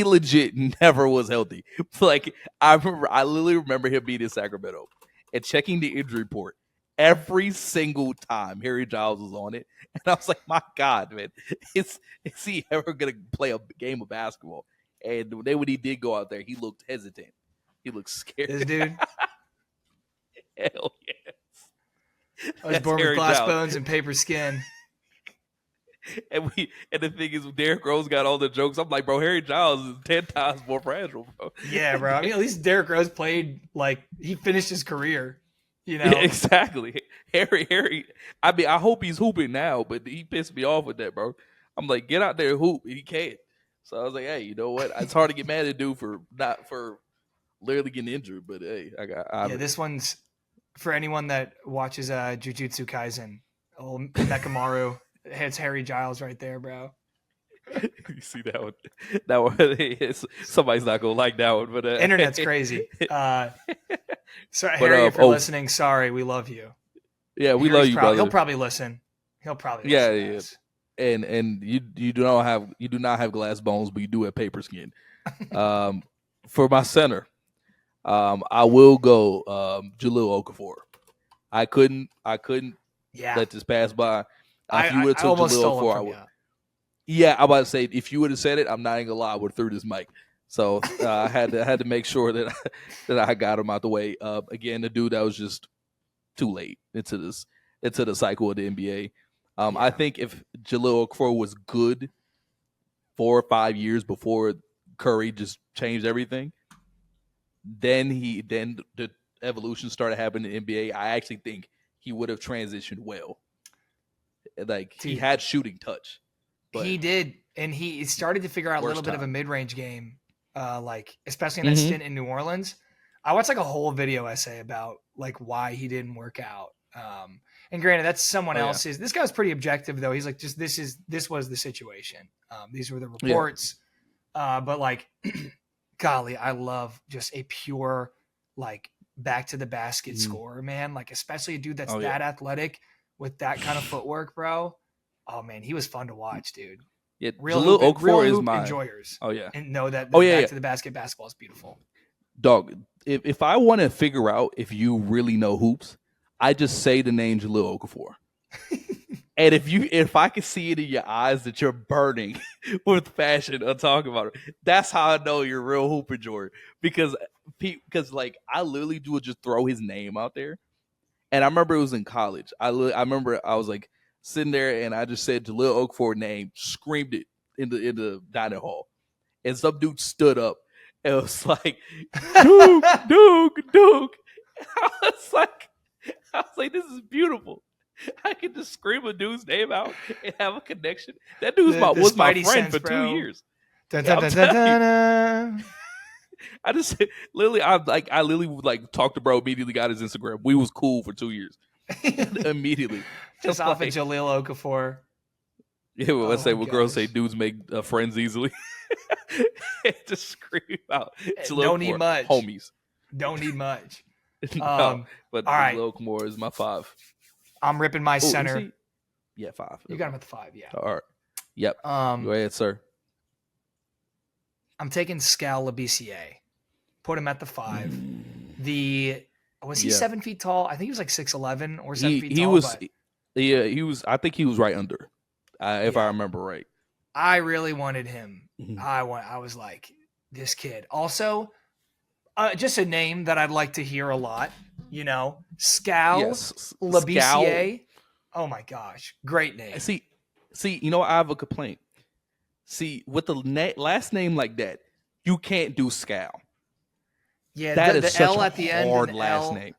legit never was healthy. Like I literally remember him being in Sacramento and checking the injury report every single time Harry Giles was on it, and I was like, my God, man, is he ever gonna play a game of basketball? And when he did go out there, he looked hesitant. He looked scared. This dude. Hell yes. I was born with glass bones and paper skin. And the thing is, Derrick Rose got all the jokes. I'm like, bro, Harry Giles is 10 times more fragile, bro. Yeah, bro. I mean, at least Derrick Rose played he finished his career. Yeah, exactly. Harry. I mean, I hope he's hooping now, but he pissed me off with that, bro. I'm like, get out there and hoop. He can't. So I was like, hey, you know what? It's hard to get mad at dude for literally getting injured, but hey, this one's for anyone that watches Jujutsu Kaisen. Old Mekamaru, it's Harry Giles right there, bro. You see that one? That one, somebody's not gonna like that one, but internet's crazy. So Harry, if you're listening, sorry, we love you. Yeah, we love you, brother. He'll probably listen. Yeah. And you do not have glass bones, but you do have paper skin. For my center, I will go Jahlil Okafor. I couldn't let this pass by. If you would have took Jahlil Okafor, I would. Yeah, I'm about to say, if you would have said it, I'm not even gonna lie, I would have threw this mic. So I had to make sure that I got him out the way. Again, the dude that was just too late into the cycle of the NBA. I think if Jahlil Okafor was good 4 or 5 years before Curry just changed everything, then the evolution started happening in the NBA. I actually think he would have transitioned well. Like he had shooting touch. He did, and he started to figure out a little bit of a mid-range game, especially in that stint in New Orleans. I watched a whole video essay about why he didn't work out. And granted, that's someone else's. This guy was pretty objective, though. He's like, this was the situation. These were the reports. But golly, I love just a pure back to the basket scorer, man. Especially a dude that's that athletic with that kind of footwork, bro. Oh man, he was fun to watch, dude. Yeah, Jahlil Okafor is my enjoyers. Oh yeah, and know that back to the basket basketball is beautiful. Dog, if I want to figure out if you really know hoops, I just say the name Jahlil Okafor. And if I can see it in your eyes that you're burning with passion on talking about it, that's how I know you're a real hoop enjoyer. Because I literally would just throw his name out there. And I remember it was in college. I remember I was sitting there and I just said Jahlil Okafor name, screamed it in the dining hall, and some dude stood up and was like, Duke. I was like, this is beautiful. I can just scream a dude's name out and have a connection. That dude was my friend for 2 years. I just literally, I literally talked to bro, immediately got his Instagram. We was cool for 2 years. Immediately. Just off of Jahlil Okafor. Yeah, well, let's say what girls say, dudes make friends easily. Just scream out. Don't need much. Homies. Don't need much. No, but all right. Lil Kamora is my 5. I'm ripping my Oh, center. Yeah, 5. You got him at the 5, yeah. All right. Yep. Go ahead, sir. I'm taking Scal Labissiere. Put him at the 5. Was he 7 feet tall? I think he was like 6'11" or 7 feet tall. He was. I think he was right under, if I remember right. I really wanted him. I was like, this kid. Also, just a name that I'd like to hear a lot. Scal Labissiere. Oh my gosh, great name. See, I have a complaint. See, with the last name like that, you can't do Scal. Yeah, that is the such L a at the end. hard last name.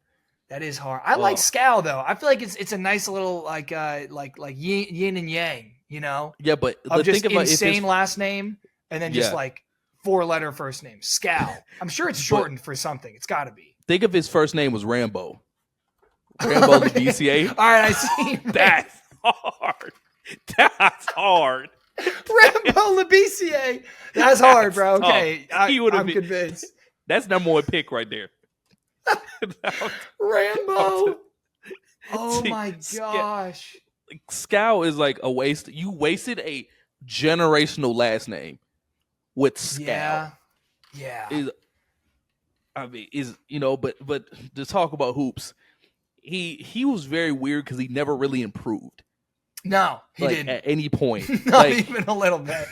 That is hard. I like Scal though. I feel like it's a nice little like yin and yang. Yeah, but just think about insane last name and then just like 4-letter first name. Scal. I'm sure it's shortened for something. It's got to be. Think if his first name was Rambo. Rambo Labissiere. All right, I see. That's hard. That's hard. Rambo Labissiere. That's hard, bro. Okay, I'm convinced. That's number 1 pick right there. Rambo. Oh my gosh. Scal is like a waste. You wasted a generational last name with Scal. Yeah. But to talk about hoops, he was very weird because he never really improved. No, he didn't at any point. Not even a little bit.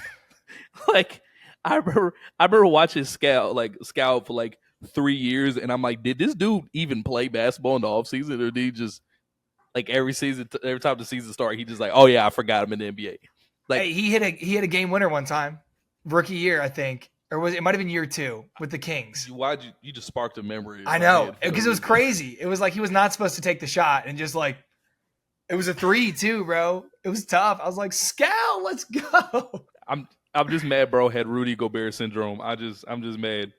Like I remember watching Scal for like 3 years, and I'm like, did this dude even play basketball in the offseason, or did he just like every time the season started, he just like, oh yeah, I forgot him in the NBA. Like, hey, he hit a game winner one time, rookie year, I think, or it might have been year 2 with the Kings. Why'd you just sparked a memory? I know, because it was crazy. It was like he was not supposed to take the shot, and just like it was a 3 too, bro. It was tough. I was like, Scal, let's go. I'm just mad, bro. Had Rudy Gobert syndrome. I'm just mad.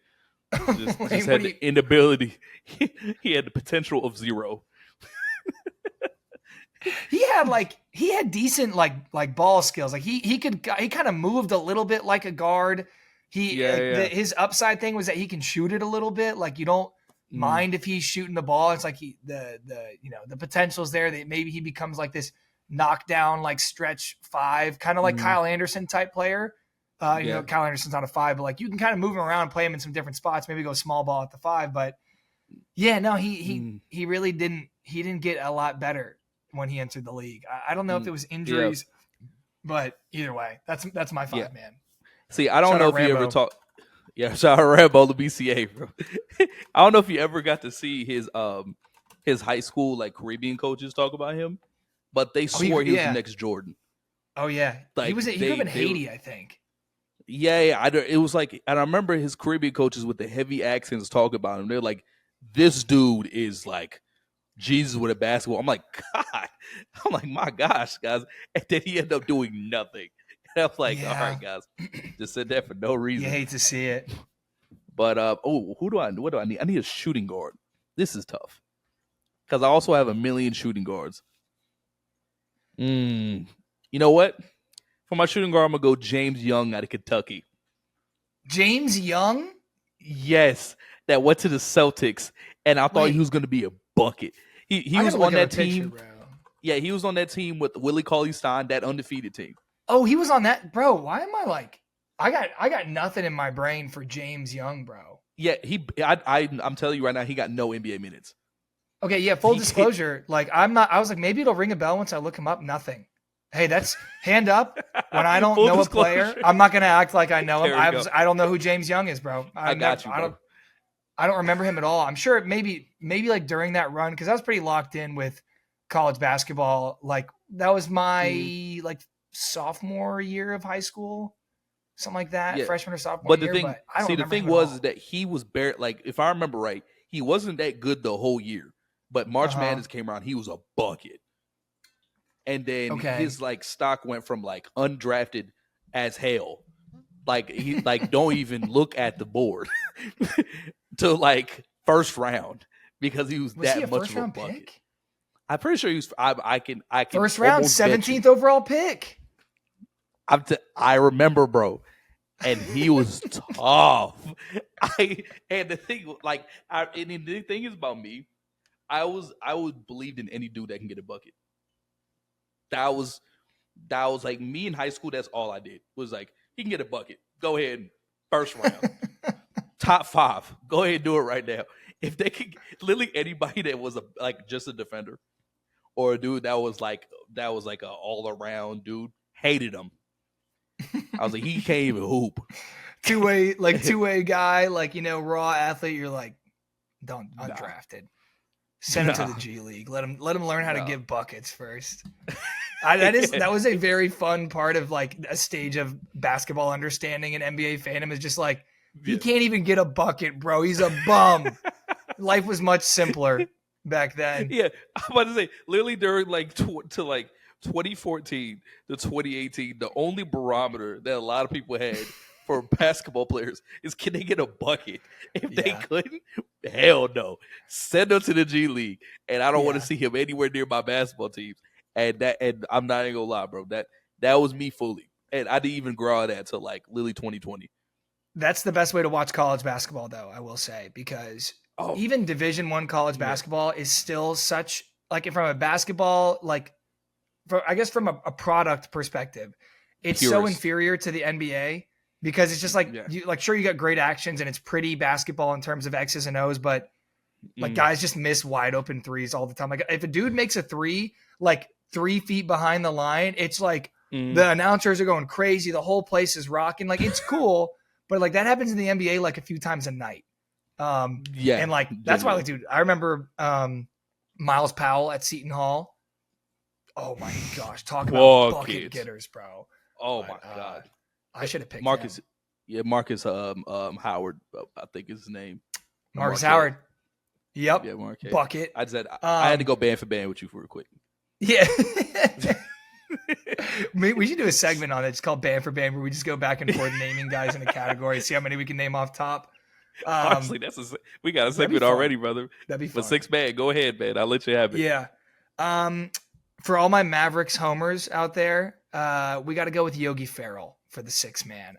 Just had the inability. He had the potential of 0. He had decent like ball skills. Like he kind of moved a little bit like a guard. His upside thing was that he can shoot it a little bit. Like you don't mind if he's shooting the ball. It's like the potential's there that maybe he becomes like this knockdown like stretch 5, kind of like Kyle Anderson type player. Kyle Anderson's not a 5, but like you can kind of move him around, play him in some different spots, maybe go small ball at the 5. But yeah, no, he really didn't. He didn't get a lot better when he entered the league. I don't know if it was injuries, but either way, that's my 5, man. See, I don't know if you ever talk. Yeah, shout out Rambo Labissiere, bro. I don't know if you ever got to see his high school like Caribbean coaches talk about him, but they swore he was the next Jordan. Oh yeah, like, he grew up in Haiti, I think. Yeah. It was like, and I remember his Caribbean coaches with the heavy accents talk about him. They're like, this dude is like Jesus with a basketball. I'm like, God. I'm like, my gosh, guys. And then he ended up doing nothing. And I'm like, all right, guys. Just said that for no reason. You hate to see it. But, what do I need? I need a shooting guard. This is tough. Because I also have a million shooting guards. You know what? For my shooting guard, I'm going to go James Young out of Kentucky. James Young? Yes. That went to the Celtics, and I thought he was going to be a bucket. He was on that team. Yeah, he was on that team with Willie Cauley-Stein, that undefeated team. Oh, he was on that, bro. Why am I like, I got nothing in my brain for James Young, bro. Yeah, I'm telling you right now, he got no NBA minutes. Okay, yeah. Full disclosure, like I was like, maybe it'll ring a bell once I look him up. Nothing. Hey, that's hand up. When I don't know a player, I'm not gonna act like I know him. I don't know who James Young is, bro. I don't remember him at all. I'm sure maybe like during that run, because I was pretty locked in with college basketball. Like that was my like sophomore year of high school, something like that, freshman or sophomore year. The thing was that he was bare. Like if I remember right, he wasn't that good the whole year. But March Madness came around, he was a bucket. And then his like stock went from like undrafted as hell, like he like don't even look at the board, to like first round because he was that much of a bucket. Pick? I'm pretty sure he was. I can first round, 17th overall pick. I remember, bro. and he was tough. And the thing, and the thing is about me, I would believe in any dude that can get a bucket. That was like me in high school. That's all I did was like, he can get a bucket. Go ahead, first round, top 5. Go ahead and do it right now. If they could, literally anybody that was just a defender or a dude that was like a all around dude, hated him. I was like, he can't even hoop. two-way guy, raw athlete. You're like, don't undrafted. Send him to the G League. Let him learn how to give buckets first. That was a very fun part of like a stage of basketball understanding and NBA fandom is just like, he can't even get a bucket, bro. He's a bum. Life was much simpler back then. Yeah, I'm about to say, literally during 2014 to 2018, the only barometer that a lot of people had for basketball players is, can they get a bucket? If they couldn't, hell no. Send them to the G League, and I don't want to see him anywhere near my basketball teams. And I'm not even gonna lie, bro. That was me fully, and I didn't even grow out of that till literally 2020. That's the best way to watch college basketball, though, I will say, because even Division I college basketball is still such from a basketball from a product perspective, it's so inferior to the NBA because it's just sure, you got great actions and it's pretty basketball in terms of X's and O's, but guys just miss wide open threes all the time. Like if a dude makes a three 3 feet behind the line, it's like the announcers are going crazy, the whole place is rocking. Like it's cool, but that happens in the NBA a few times a night. And that's why dude, I remember Miles Powell at Seton Hall. Oh my gosh, talk about bucket getters, bro. Oh my god. I should have picked Marcus. him. Yeah, Marcus Howard, I think is his name. Marcus Howard. Yep. Yeah, Marquette. Bucket. I said I had to go band for band with you for real quick. Yeah. We should do a segment on it. It's called Band for Band, where we just go back and forth naming guys in a category, see how many we can name off top. Honestly, we got a segment already, brother. That'd be fun. For 6 man, go ahead, man. I'll let you have it. Yeah. For all my Mavericks homers out there, we got to go with Yogi Ferrell for the 6 man.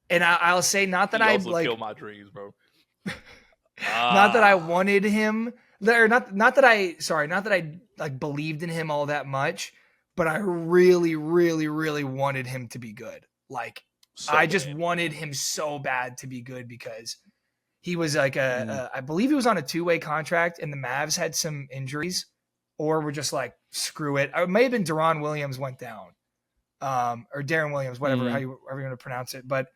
And I'll say, not that I kill my dreams, bro. Not that I wanted him, or not that I believed in him all that much, but I really, really, really wanted him to be good. I just wanted him so bad to be good because he was I believe he was on a 2-way contract and the Mavs had some injuries or were just screw it. It may have been Deron Williams went down, or Darren Williams, whatever, however you want to pronounce it. But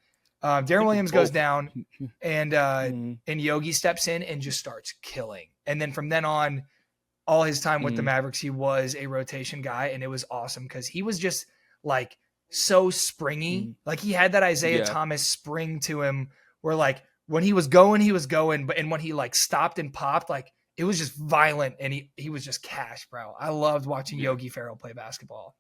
Darren Williams goes down and Yogi steps in and just starts killing. And then from then on, all his time with the Mavericks, he was a rotation guy, and it was awesome because he was just so springy. He had that Isaiah Thomas spring to him where when he was going, but when he stopped and popped, it was just violent, and he was just cash, bro. I loved watching Yogi Ferrell play basketball.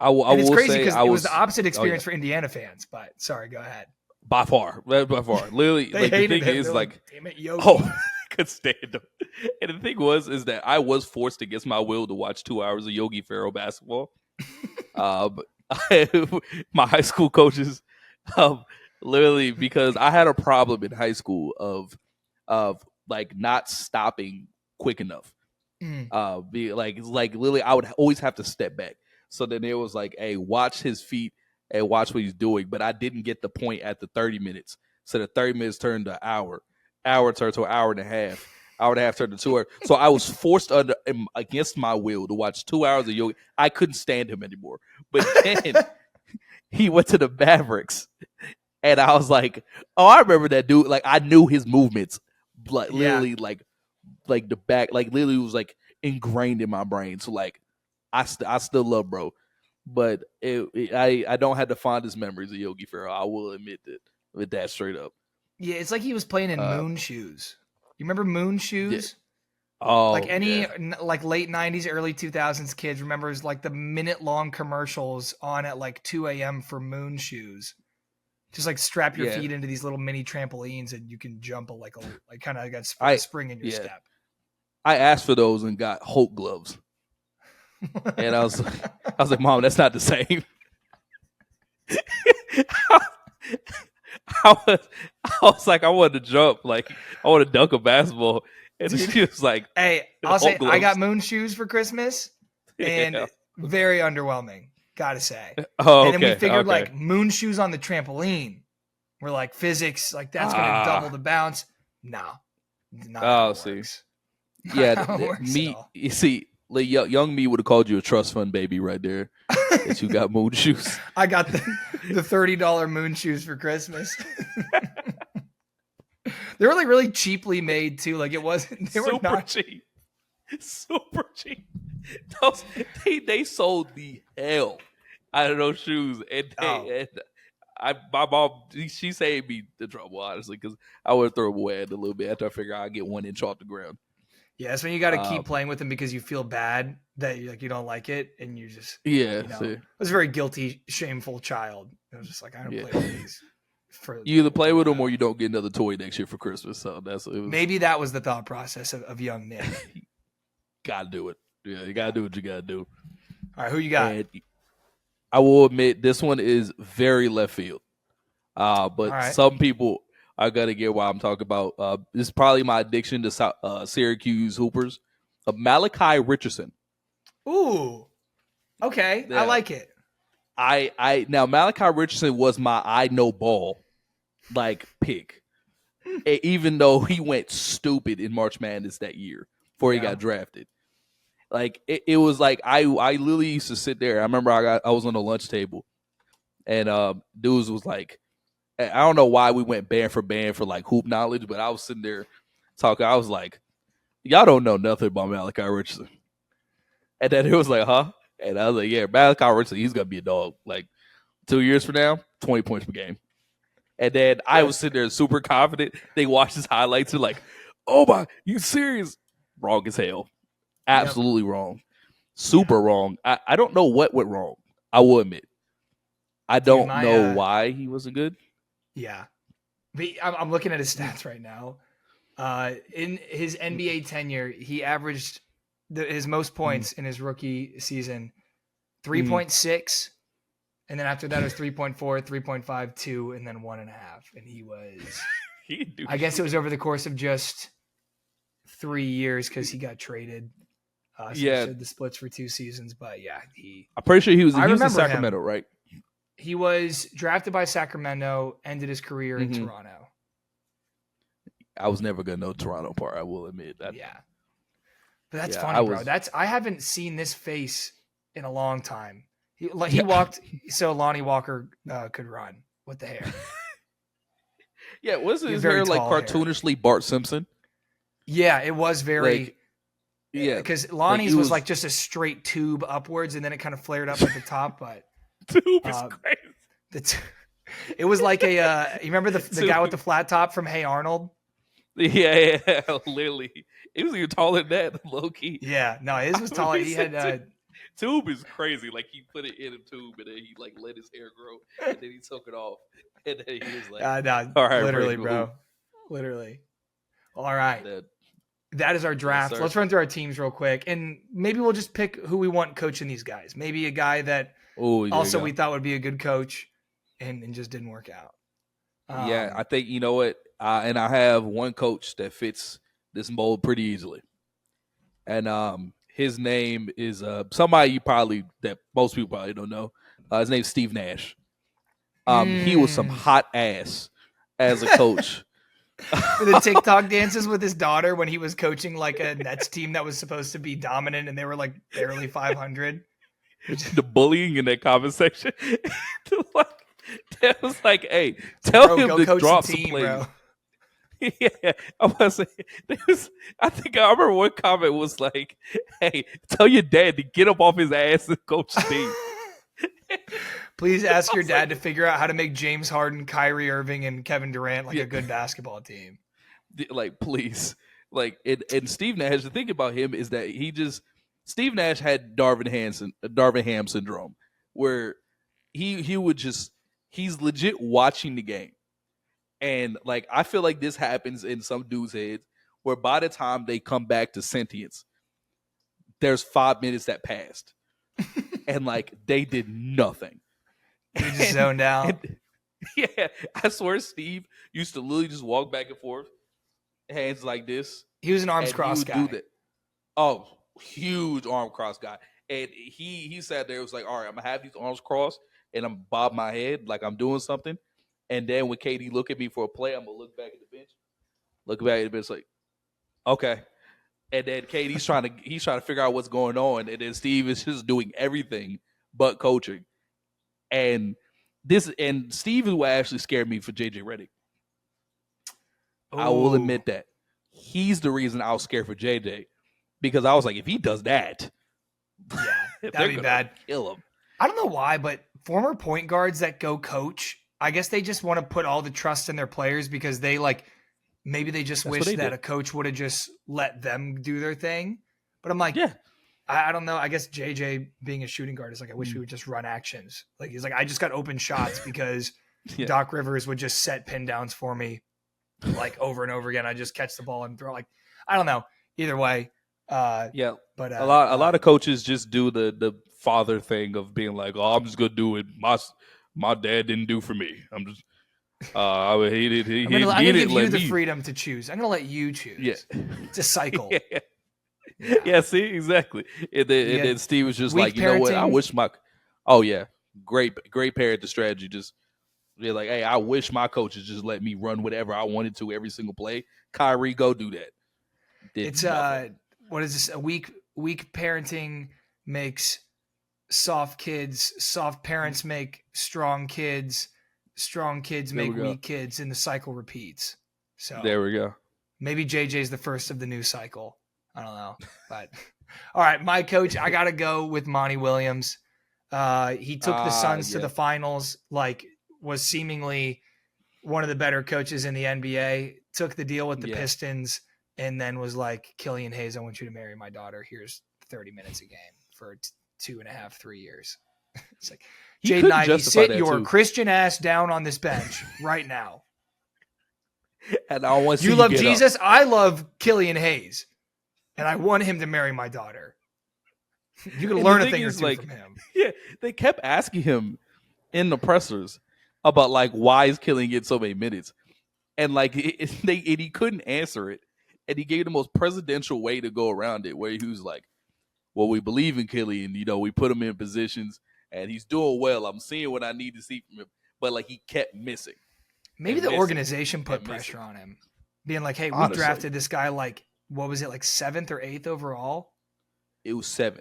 It's crazy because it was the opposite experience for Indiana fans, but sorry, go ahead. By far. Literally, the thing him. is damn it, Yogi. I could stand him. And the thing is that I was forced against my will to watch 2 hours of Yogi Ferrell basketball. My high school coaches, literally, because I had a problem in high school of not stopping quick enough. Literally, I would always have to step back. So then it was hey, watch his feet and watch what he's doing. But I didn't get the point at the 30 minutes. So the 30 minutes turned to an hour. Hour turned to an hour and a half. Hour and a half turned to 2 hours. So I was forced against my will to watch 2 hours of Yogi. I couldn't stand him anymore. But then he went to the Mavericks. And I was like, oh, I remember that dude. I knew his movements. Literally, the back. Literally was ingrained in my brain. So I still love bro. But I don't have the fondest memories of Yogi Ferrell. I will admit that with that straight up. Yeah, it's he was playing in Moon Shoes. You remember Moon Shoes? Yeah. Oh, late 90s, early 2000s kids remembers the minute-long commercials on at 2 a.m. for Moon Shoes. Just strap your feet into these little mini trampolines and you can jump kind of got a spring in your step. I asked for those and got Hulk gloves. And I was like, Mom, that's not the same. I was like, I wanted to jump, like I want to dunk a basketball, and she was like, Hey, I'll Hulk say I gloves. got moon shoes for Christmas, and Yeah. very underwhelming, gotta say. Oh, And then we okay, figured okay. like moon shoes on the trampoline. We're like physics, like that's gonna double the bounce. No, not how it See, works. yeah, Not how it works at me. all. You see, like, young me would have called you a trust fund baby right there. That you got moon shoes. I got the $30 moon shoes for Christmas. They were like really cheaply made too. Like it wasn't. They were Super not cheap. Super cheap. They sold the hell out of those shoes, and my mom, she saved me the trouble, honestly, because I would throw them away a little bit after I figure I'd get 1 inch off the ground. Yeah, that's when you got to keep playing with them because you feel bad that you don't like it, and you just Yeah, I was a very guilty, shameful child. I was just like, I don't play with these. You either play with them or you don't get another toy next year for Christmas. So maybe that was the thought process of young Nick. Gotta do it. Yeah, you gotta do what you gotta do. All right, who you got? And I will admit this one is very left field. But some people are gonna get why I'm talking about. This is probably my addiction to Syracuse Hoopers. Malachi Richardson. Ooh, okay, I like it. Now Malachi Richardson was my I know ball like pick, even though he went stupid in March Madness that year before he got drafted. Like it was like I literally used to sit there. I remember I was on the lunch table, and dudes was like, I don't know why we went band for like hoop knowledge, but I was sitting there talking. I was like, y'all don't know nothing about Malachi Richardson. And then it was like, huh? And I was like, yeah, Malachi Richardson, he's gonna be a dog. Like 2 years from now, 20 points per game. And then I was sitting there super confident. They watched his highlights and like, oh my, you serious? Wrong as hell. Absolutely wrong. Super wrong. I don't know what went wrong. I will admit. I don't know why he wasn't good. Yeah. I'm looking at his stats right now. In his NBA tenure, he averaged his most points in his rookie season, 3.6. And then after that, it was 3.4, 3.5, 2, and then 1.5. And he was, I guess it was over the course of just 3 years because he got traded. So the splits for 2 seasons. But yeah, I'm pretty sure he was in Sacramento, right? He was drafted by Sacramento, ended his career in Toronto. I was never going to know Toronto part, I will admit that. Yeah. But that's funny, bro. I haven't seen this face in a long time. He walked so Lonnie Walker could run with the hair. Yeah, wasn't his hair like cartoonishly hair. Bart Simpson? Yeah, it was very... Like, yeah. Because Lonnie's was like just a straight tube upwards, and then it kind of flared up at the top, but... Tube is crazy. It was like a... you remember the guy with the flat top from Hey Arnold? Yeah, literally. He was even taller than that, low-key. Yeah, no, his was taller. He had... Tube is crazy. Like he put it in a tube and then he like let his hair grow and then he took it off and then he was like, all right, literally, bro, literally. All right, that is our draft. Let's run through our teams real quick, and maybe we'll just pick who we want coaching these guys. Maybe a guy that we thought would be a good coach and just didn't work out. Yeah, I think you know what, and I have one coach that fits this mold pretty easily, and his name is somebody that most people probably don't know. His name's Steve Nash. He was some hot ass as a coach. The TikTok dances with his daughter when he was coaching like a Nets team that was supposed to be dominant and they were like barely 500. The bullying in that comment section. That was like, hey, tell him to drop some plays. Bro. Yeah, I was saying, I think I remember one comment was like, hey, tell your dad to get up off his ass and coach the team. Please ask your dad to figure out how to make James Harden, Kyrie Irving, and Kevin Durant like a good basketball team. Like, please. Like, and Steve Nash, the thing about him is that Steve Nash had Darvin Ham syndrome, where he would just, he's legit watching the game. And like I feel like this happens in some dudes' heads where by the time they come back to sentience, there's 5 minutes that passed. And like they did nothing. They just zoned out. Yeah, I swear Steve used to literally just walk back and forth, hands like this, He was an arms and he cross would do guy. that. Oh, huge arm cross guy. And he sat there, was like, all right, I'm gonna have these arms crossed and I'm bob my head like I'm doing something. And then when Katie look at me for a play, I'm gonna look back at the bench. Look back at the bench like, okay. And then Katie's he's trying to figure out what's going on. And then Steve is just doing everything but coaching. And Steve is what actually scared me for JJ Redick. I will admit that. He's the reason I was scared for JJ. Because I was like, if he does that, yeah, that'd be bad. Kill him. I don't know why, but former point guards that go coach, I guess they just want to put all the trust in their players because they maybe they just wish that a coach would have just let them do their thing. But I'm like, yeah, I don't know. I guess JJ being a shooting guard is like, I wish we would just run actions. Like he's like, I just got open shots because Doc Rivers would just set pin downs for me like over and over again. I just catch the ball and throw. Like, I don't know. Either way. But a lot of coaches just do the father thing of being like, oh, I'm just gonna do it. My dad didn't do for me. I'm just I'm gonna give you the freedom to choose. I'm gonna let you choose. Yeah, it's a cycle. Yeah. See, exactly. And then Steve was just like, you parenting. know what? I wish great parent strategy. Just they're like, hey, I wish my coaches just let me run whatever I wanted to every single play. Kyrie, go do that. It's what is this? A weak parenting makes soft parents make strong kids make weak kids, and the cycle repeats. So there we go. Maybe JJ's the first of the new cycle. I don't know. But all right, my coach, I gotta go with Monty Williams. He took the Suns to the finals, was seemingly one of the better coaches in the NBA, took the deal with the Pistons, and then was like, Killian Hayes, I want you to marry my daughter. Here's 30 minutes a game for 2.5, 3 years. It's like, Jaden Ivey, sit your Christian ass down on this bench right now. And I want you love Jesus. I love Killian Hayes, and I want him to marry my daughter. You can learn a thing or two from him. Yeah, they kept asking him in the pressers about why is Killian getting so many minutes, and he couldn't answer it. And he gave the most presidential way to go around it, where he was like, well, we believe in Killian. We put him in positions, and he's doing well. I'm seeing what I need to see from him. But, he kept missing. Maybe the organization put pressure on him, being like, hey, we drafted this guy, what was it, 7th or 8th overall? It was 7th.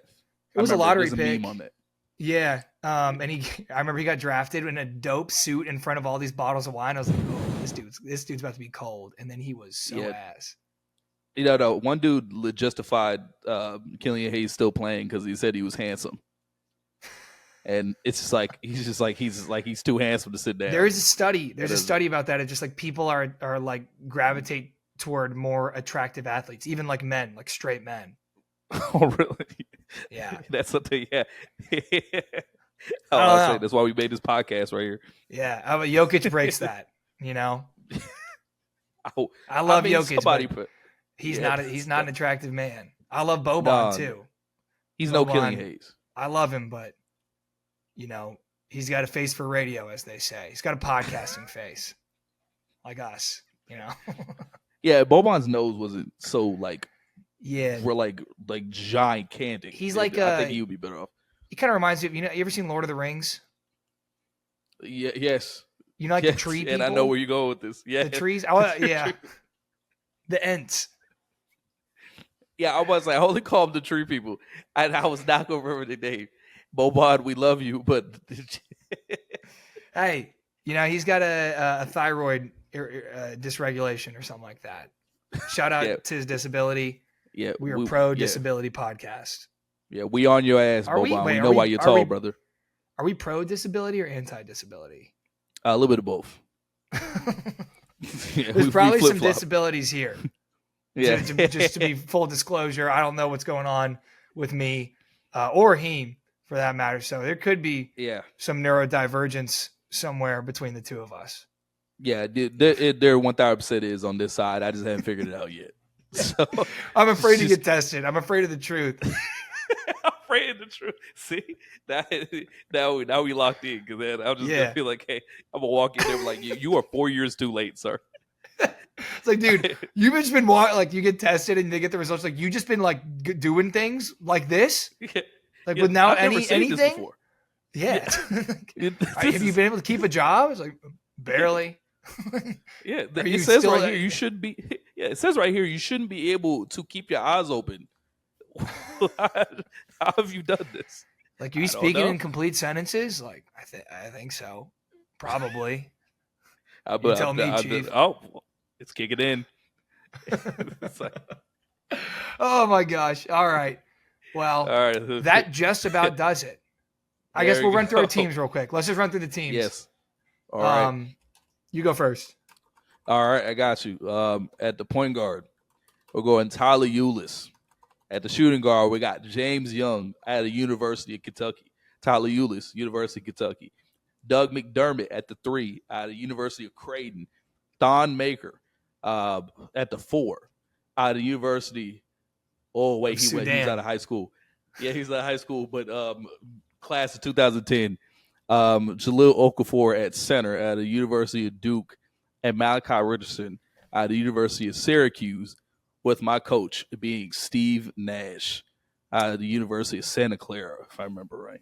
It was a lottery pick. A meme on that. Yeah. And I remember he got drafted in a dope suit in front of all these bottles of wine. I was like, oh, this dude's about to be cold. And then he was so ass. One dude justified Killian Hayes still playing because he said he was handsome, and it's just he's too handsome to sit down. There is a study. There's a study about that. It's just people are gravitate toward more attractive athletes, even men, straight men. Oh, really? Yeah, that's something. Yeah. I say that's why we made this podcast right here. Yeah, Jokic breaks that. I love Jokic. He's not an attractive man. I love Boban too. He's no Killian Hayes. I love him, but he's got a face for radio, as they say. He's got a podcasting face, like us. Yeah, Boban's nose wasn't so we're gigantic. He's I think he would be better off. He kind of reminds me of you ever seen Lord of the Rings? Yeah. Yes. The tree people? And I know where you go with this. Yeah. The trees. Yeah. The Ents. Yeah, I was I only call them the tree people. And I was not going to remember the name. Boban, we love you, but hey, he's got a thyroid dysregulation or something like that. Shout out to his disability. Yeah, we are pro disability podcast. Yeah, we on your ass, Boban. We know why you're tall, brother. Are we pro disability or anti disability? A little bit of both. There's probably some disabilities here. Yeah. Just to be full disclosure, I don't know what's going on with me or Heem for that matter. So there could be some neurodivergence somewhere between the two of us. Yeah, there 1,000% is on this side. I just haven't figured it out yet. So I'm afraid to get tested. I'm afraid of the truth. praying the truth. See, now we locked in because then I'm just gonna feel like, hey, I'm gonna walk in there like you are 4 years too late, sir. It's like, dude, you've just been like you get tested and they get the results. Like you just been like doing things like this, like with now I've never seen anything. This before. Yeah. Have you been able to keep a job? It's like barely. Yeah, it says right here you should be. Yeah, it says right here you shouldn't be able to keep your eyes open. How have you done this? Like, are you speaking in complete sentences? Like, I think so. Probably. You tell me, Chief. It's kicking in. It's like, oh my gosh! All right. Well, that just about does it. I guess we'll run through our teams real quick. Let's just run through the teams. Yes. All right. You go first. All right, I got you. At the point guard, we're going Tyler Ulis. At the shooting guard, we got James Young at the University of Kentucky. Tyler Ulis, University of Kentucky. Doug McDermott at the 3 out of the University of Creighton. Thon Maker at the 4 out of the University. Oh, wait, he's out of high school. Yeah, he's out of high school, but class of 2010. Jalil Okafor at center at the University of Duke. And Malachi Richardson out of the University of Syracuse, with my coach being Steve Nash out of the University of Santa Clara, if I remember right.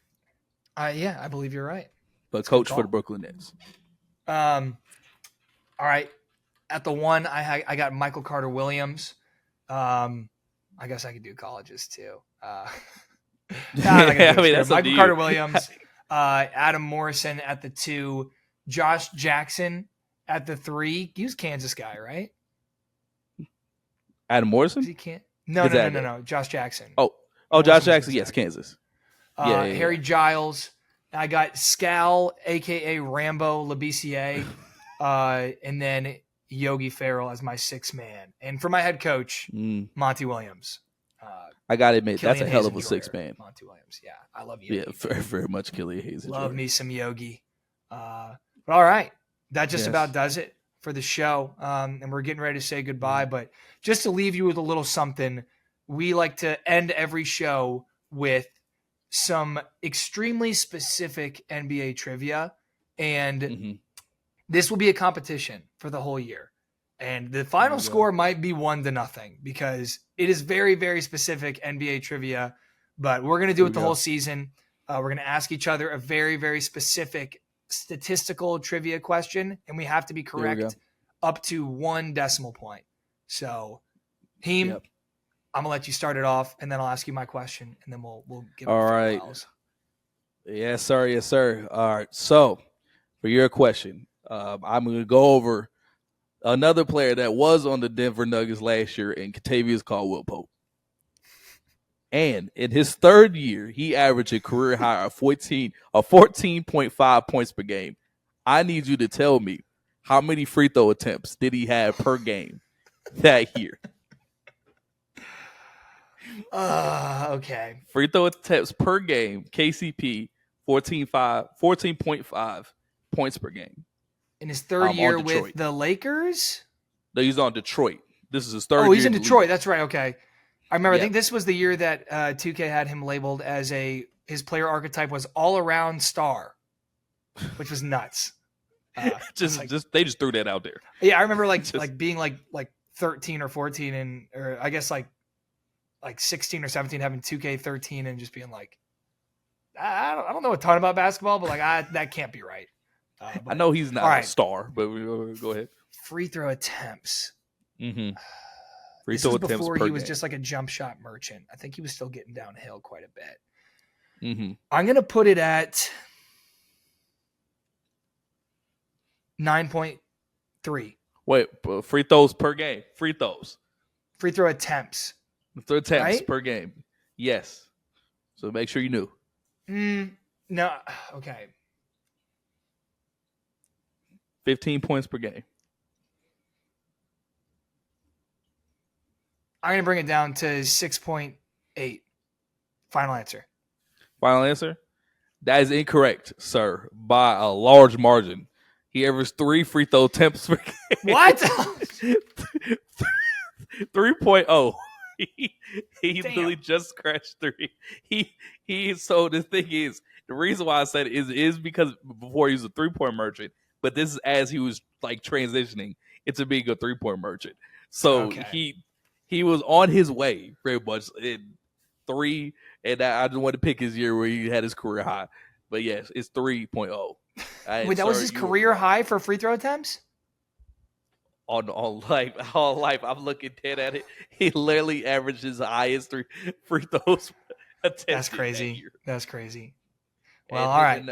Yeah, I believe you're right. But that's coach for the Brooklyn Nets. All right. At the 1, I got Michael Carter Williams. I guess I could do colleges too. That's Michael Carter Williams, Adam Morrison at the 2, Josh Jackson at the 3. He was Kansas guy, right? Adam Morrison? He can't. No. Josh Jackson. Oh, Josh Jackson. Yes, Kansas. Harry Giles. I got Scal, aka Rambo Labissiere, and then Yogi Ferrell as my 6th man. And for my head coach, Monty Williams. I gotta admit, that's a hell of a 6 man. Monty Williams. Yeah, I love Yogi. Yeah, very, very much Killian Hayes. Love me some Yogi. But all right. That just about does it for the show. And we're getting ready to say goodbye. But just to leave you with a little something, we like to end every show with some extremely specific NBA trivia. And this will be a competition for the whole year. And the final score might be 1-0 because it is very, very specific NBA trivia. But we're going to do it the whole season. We're going to ask each other a very, very specific statistical trivia question, and we have to be correct up to 1 decimal point. So, Heem, I'm gonna let you start it off, and then I'll ask you my question, and then we'll give. All right. Yes, sir. All right. So, for your question, I'm gonna go over another player that was on the Denver Nuggets last year, and Kentavious Caldwell-Pope. And in his 3rd year, he averaged a career high of 14.5 points per game. I need you to tell me how many free throw attempts did he have per game that year? Okay. Free throw attempts per game, KCP, 14.5 points per game. In his 3rd year with the Lakers? No, he's on Detroit. This is his 3rd year. Oh, he's in Detroit. That's right. Okay. I remember, I think this was the year that 2K had him labeled as his player archetype was all-around star, which was nuts. They just threw that out there. Yeah, I remember being like 13 or 14 or I guess like 16 or 17 having 2K13 and just being like, I don't know a ton about basketball, but that can't be right. I know he's not a star, but go ahead. Free throw attempts. Mm-hmm. This was before he was just like a jump shot merchant. I think he was still getting downhill quite a bit. Mm-hmm. I'm going to put it at 9.3. Wait, free throws per game. Free throws. Free throw attempts. Per game. Yes. So make sure you knew. No. Okay. 15 points per game. I'm going to bring it down to 6.8. Final answer. Final answer? That is incorrect, sir, by a large margin. He averaged 3 free throw attempts per game. What? 3.0. he Damn. literally just scratched 3. So the thing is, the reason why I said it is because before he was a 3-point merchant, but this is as he was like transitioning into being a 3-point merchant. So Okay. he was on his way very much in 3, and I just wanted to pick his year where he had his career high. But yes, it's 3.0. Wait, that was his career high for free throw attempts? On life. I'm looking dead at it. He literally averaged his highest 3 free throws attempted That's crazy. that year. That's crazy. Well, And all right.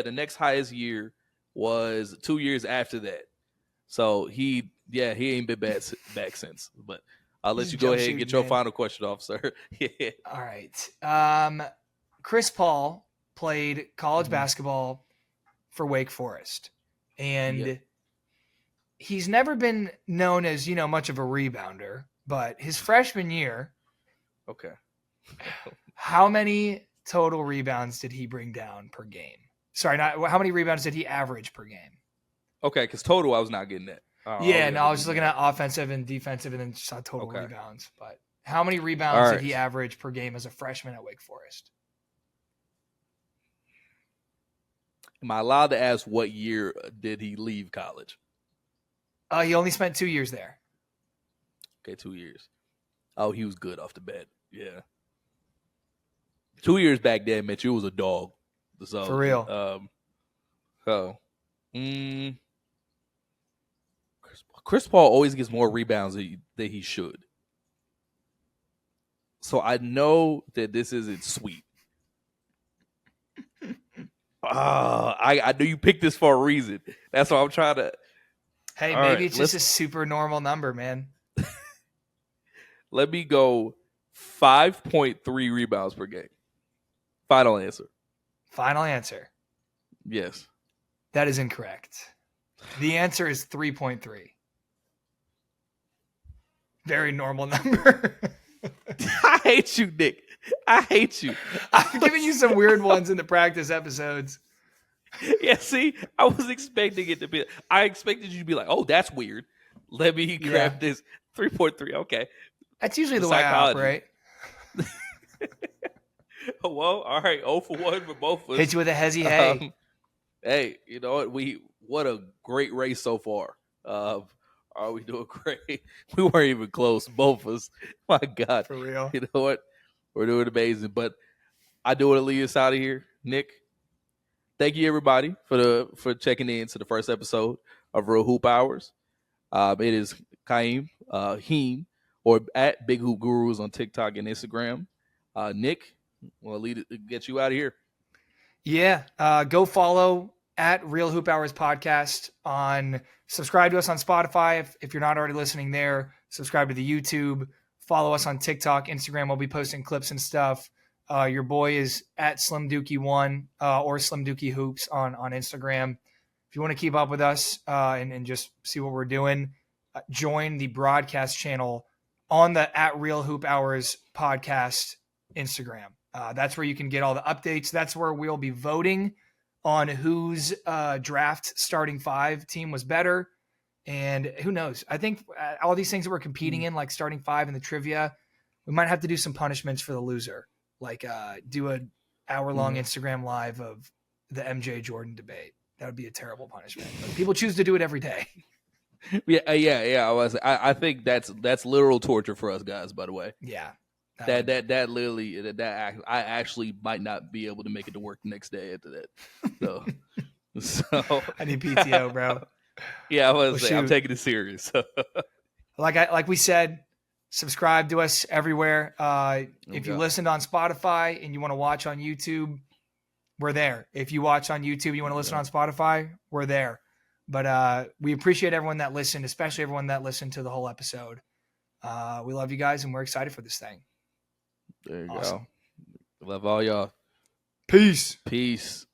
the next highest year was 2 years after that. So he ain't been back since. But I'll let Just you go ahead and jumpsuit, get your man. final question off, sir. Yeah. All right. Chris Paul played college basketball for Wake Forest, and he's never been known as, much of a rebounder, but his freshman year, Okay. how many total rebounds did he bring down per game? Sorry, how many rebounds did he average per game? Okay, because total, I was not getting that. I was just looking at offensive and defensive and then just saw total rebounds. But how many rebounds did he average per game as a freshman at Wake Forest? Am I allowed to ask what year did he leave college? He only spent 2 years there. Okay, 2 years. Oh, he was good off the bat. Yeah. 2 years back then, Mitch, you was a dog. So, For real. Chris Paul always gets more rebounds than he should. So I know that this isn't sweet. I knew you picked this for a reason. That's why I'm trying to. Hey, maybe it's just a super normal number, man. Let me go 5.3 rebounds per game. Final answer. Final answer. Yes. That is incorrect. The answer is 3.3. Very normal number. I hate you, Nick. I hate you. I'm giving you some weird ones in the practice episodes. Yeah, see, I was expecting it to be. I expected you to be like, "Oh, that's weird. Let me grab this 3.3." Okay, that's usually the way I operate. Well, all right, 0 for 1 for both of us. Hit you with a hezzy hey. Hey, you know what? What a great race so far. Are we doing great? We weren't even close, both of us. My God, for real. You know what? We're doing amazing. But I do want to lead us out of here, Nick. Thank you, everybody, for checking in to the first episode of Real Hoop Hours. It is Heem, or at Big Hoop Gurus on TikTok and Instagram. Nick, we'll get you out of here. Yeah, go follow at Real Hoop Hours Podcast subscribe to us on Spotify if you're not already listening there. Subscribe to the YouTube. Follow us on TikTok, Instagram. We'll be posting clips and stuff. Your boy is at Slim Dookie 1 or Slim Dookie Hoops on Instagram. If you want to keep up with us and just see what we're doing, join the broadcast channel on the at Real Hoop Hours Podcast Instagram. That's where you can get all the updates. That's where we'll be voting on whose draft starting 5 team was better. And who knows? I think all these things that we're competing in, like starting 5 and the trivia, we might have to do some punishments for the loser. Like do an hour-long Instagram live of the MJ Jordan debate. That would be a terrible punishment. But people choose to do it every day. Yeah. I think that's literal torture for us guys. By the way, yeah. That literally I actually might not be able to make it to work the next day after that. So I need PTO, bro. Yeah, I'm taking it serious. Like we said, subscribe to us everywhere. If you listened on Spotify and you want to watch on YouTube, we're there. If you watch on YouTube, you want to listen on Spotify, we're there. But we appreciate everyone that listened, especially everyone that listened to the whole episode. We love you guys, and we're excited for this thing. There you go. Love all y'all. Peace. Peace.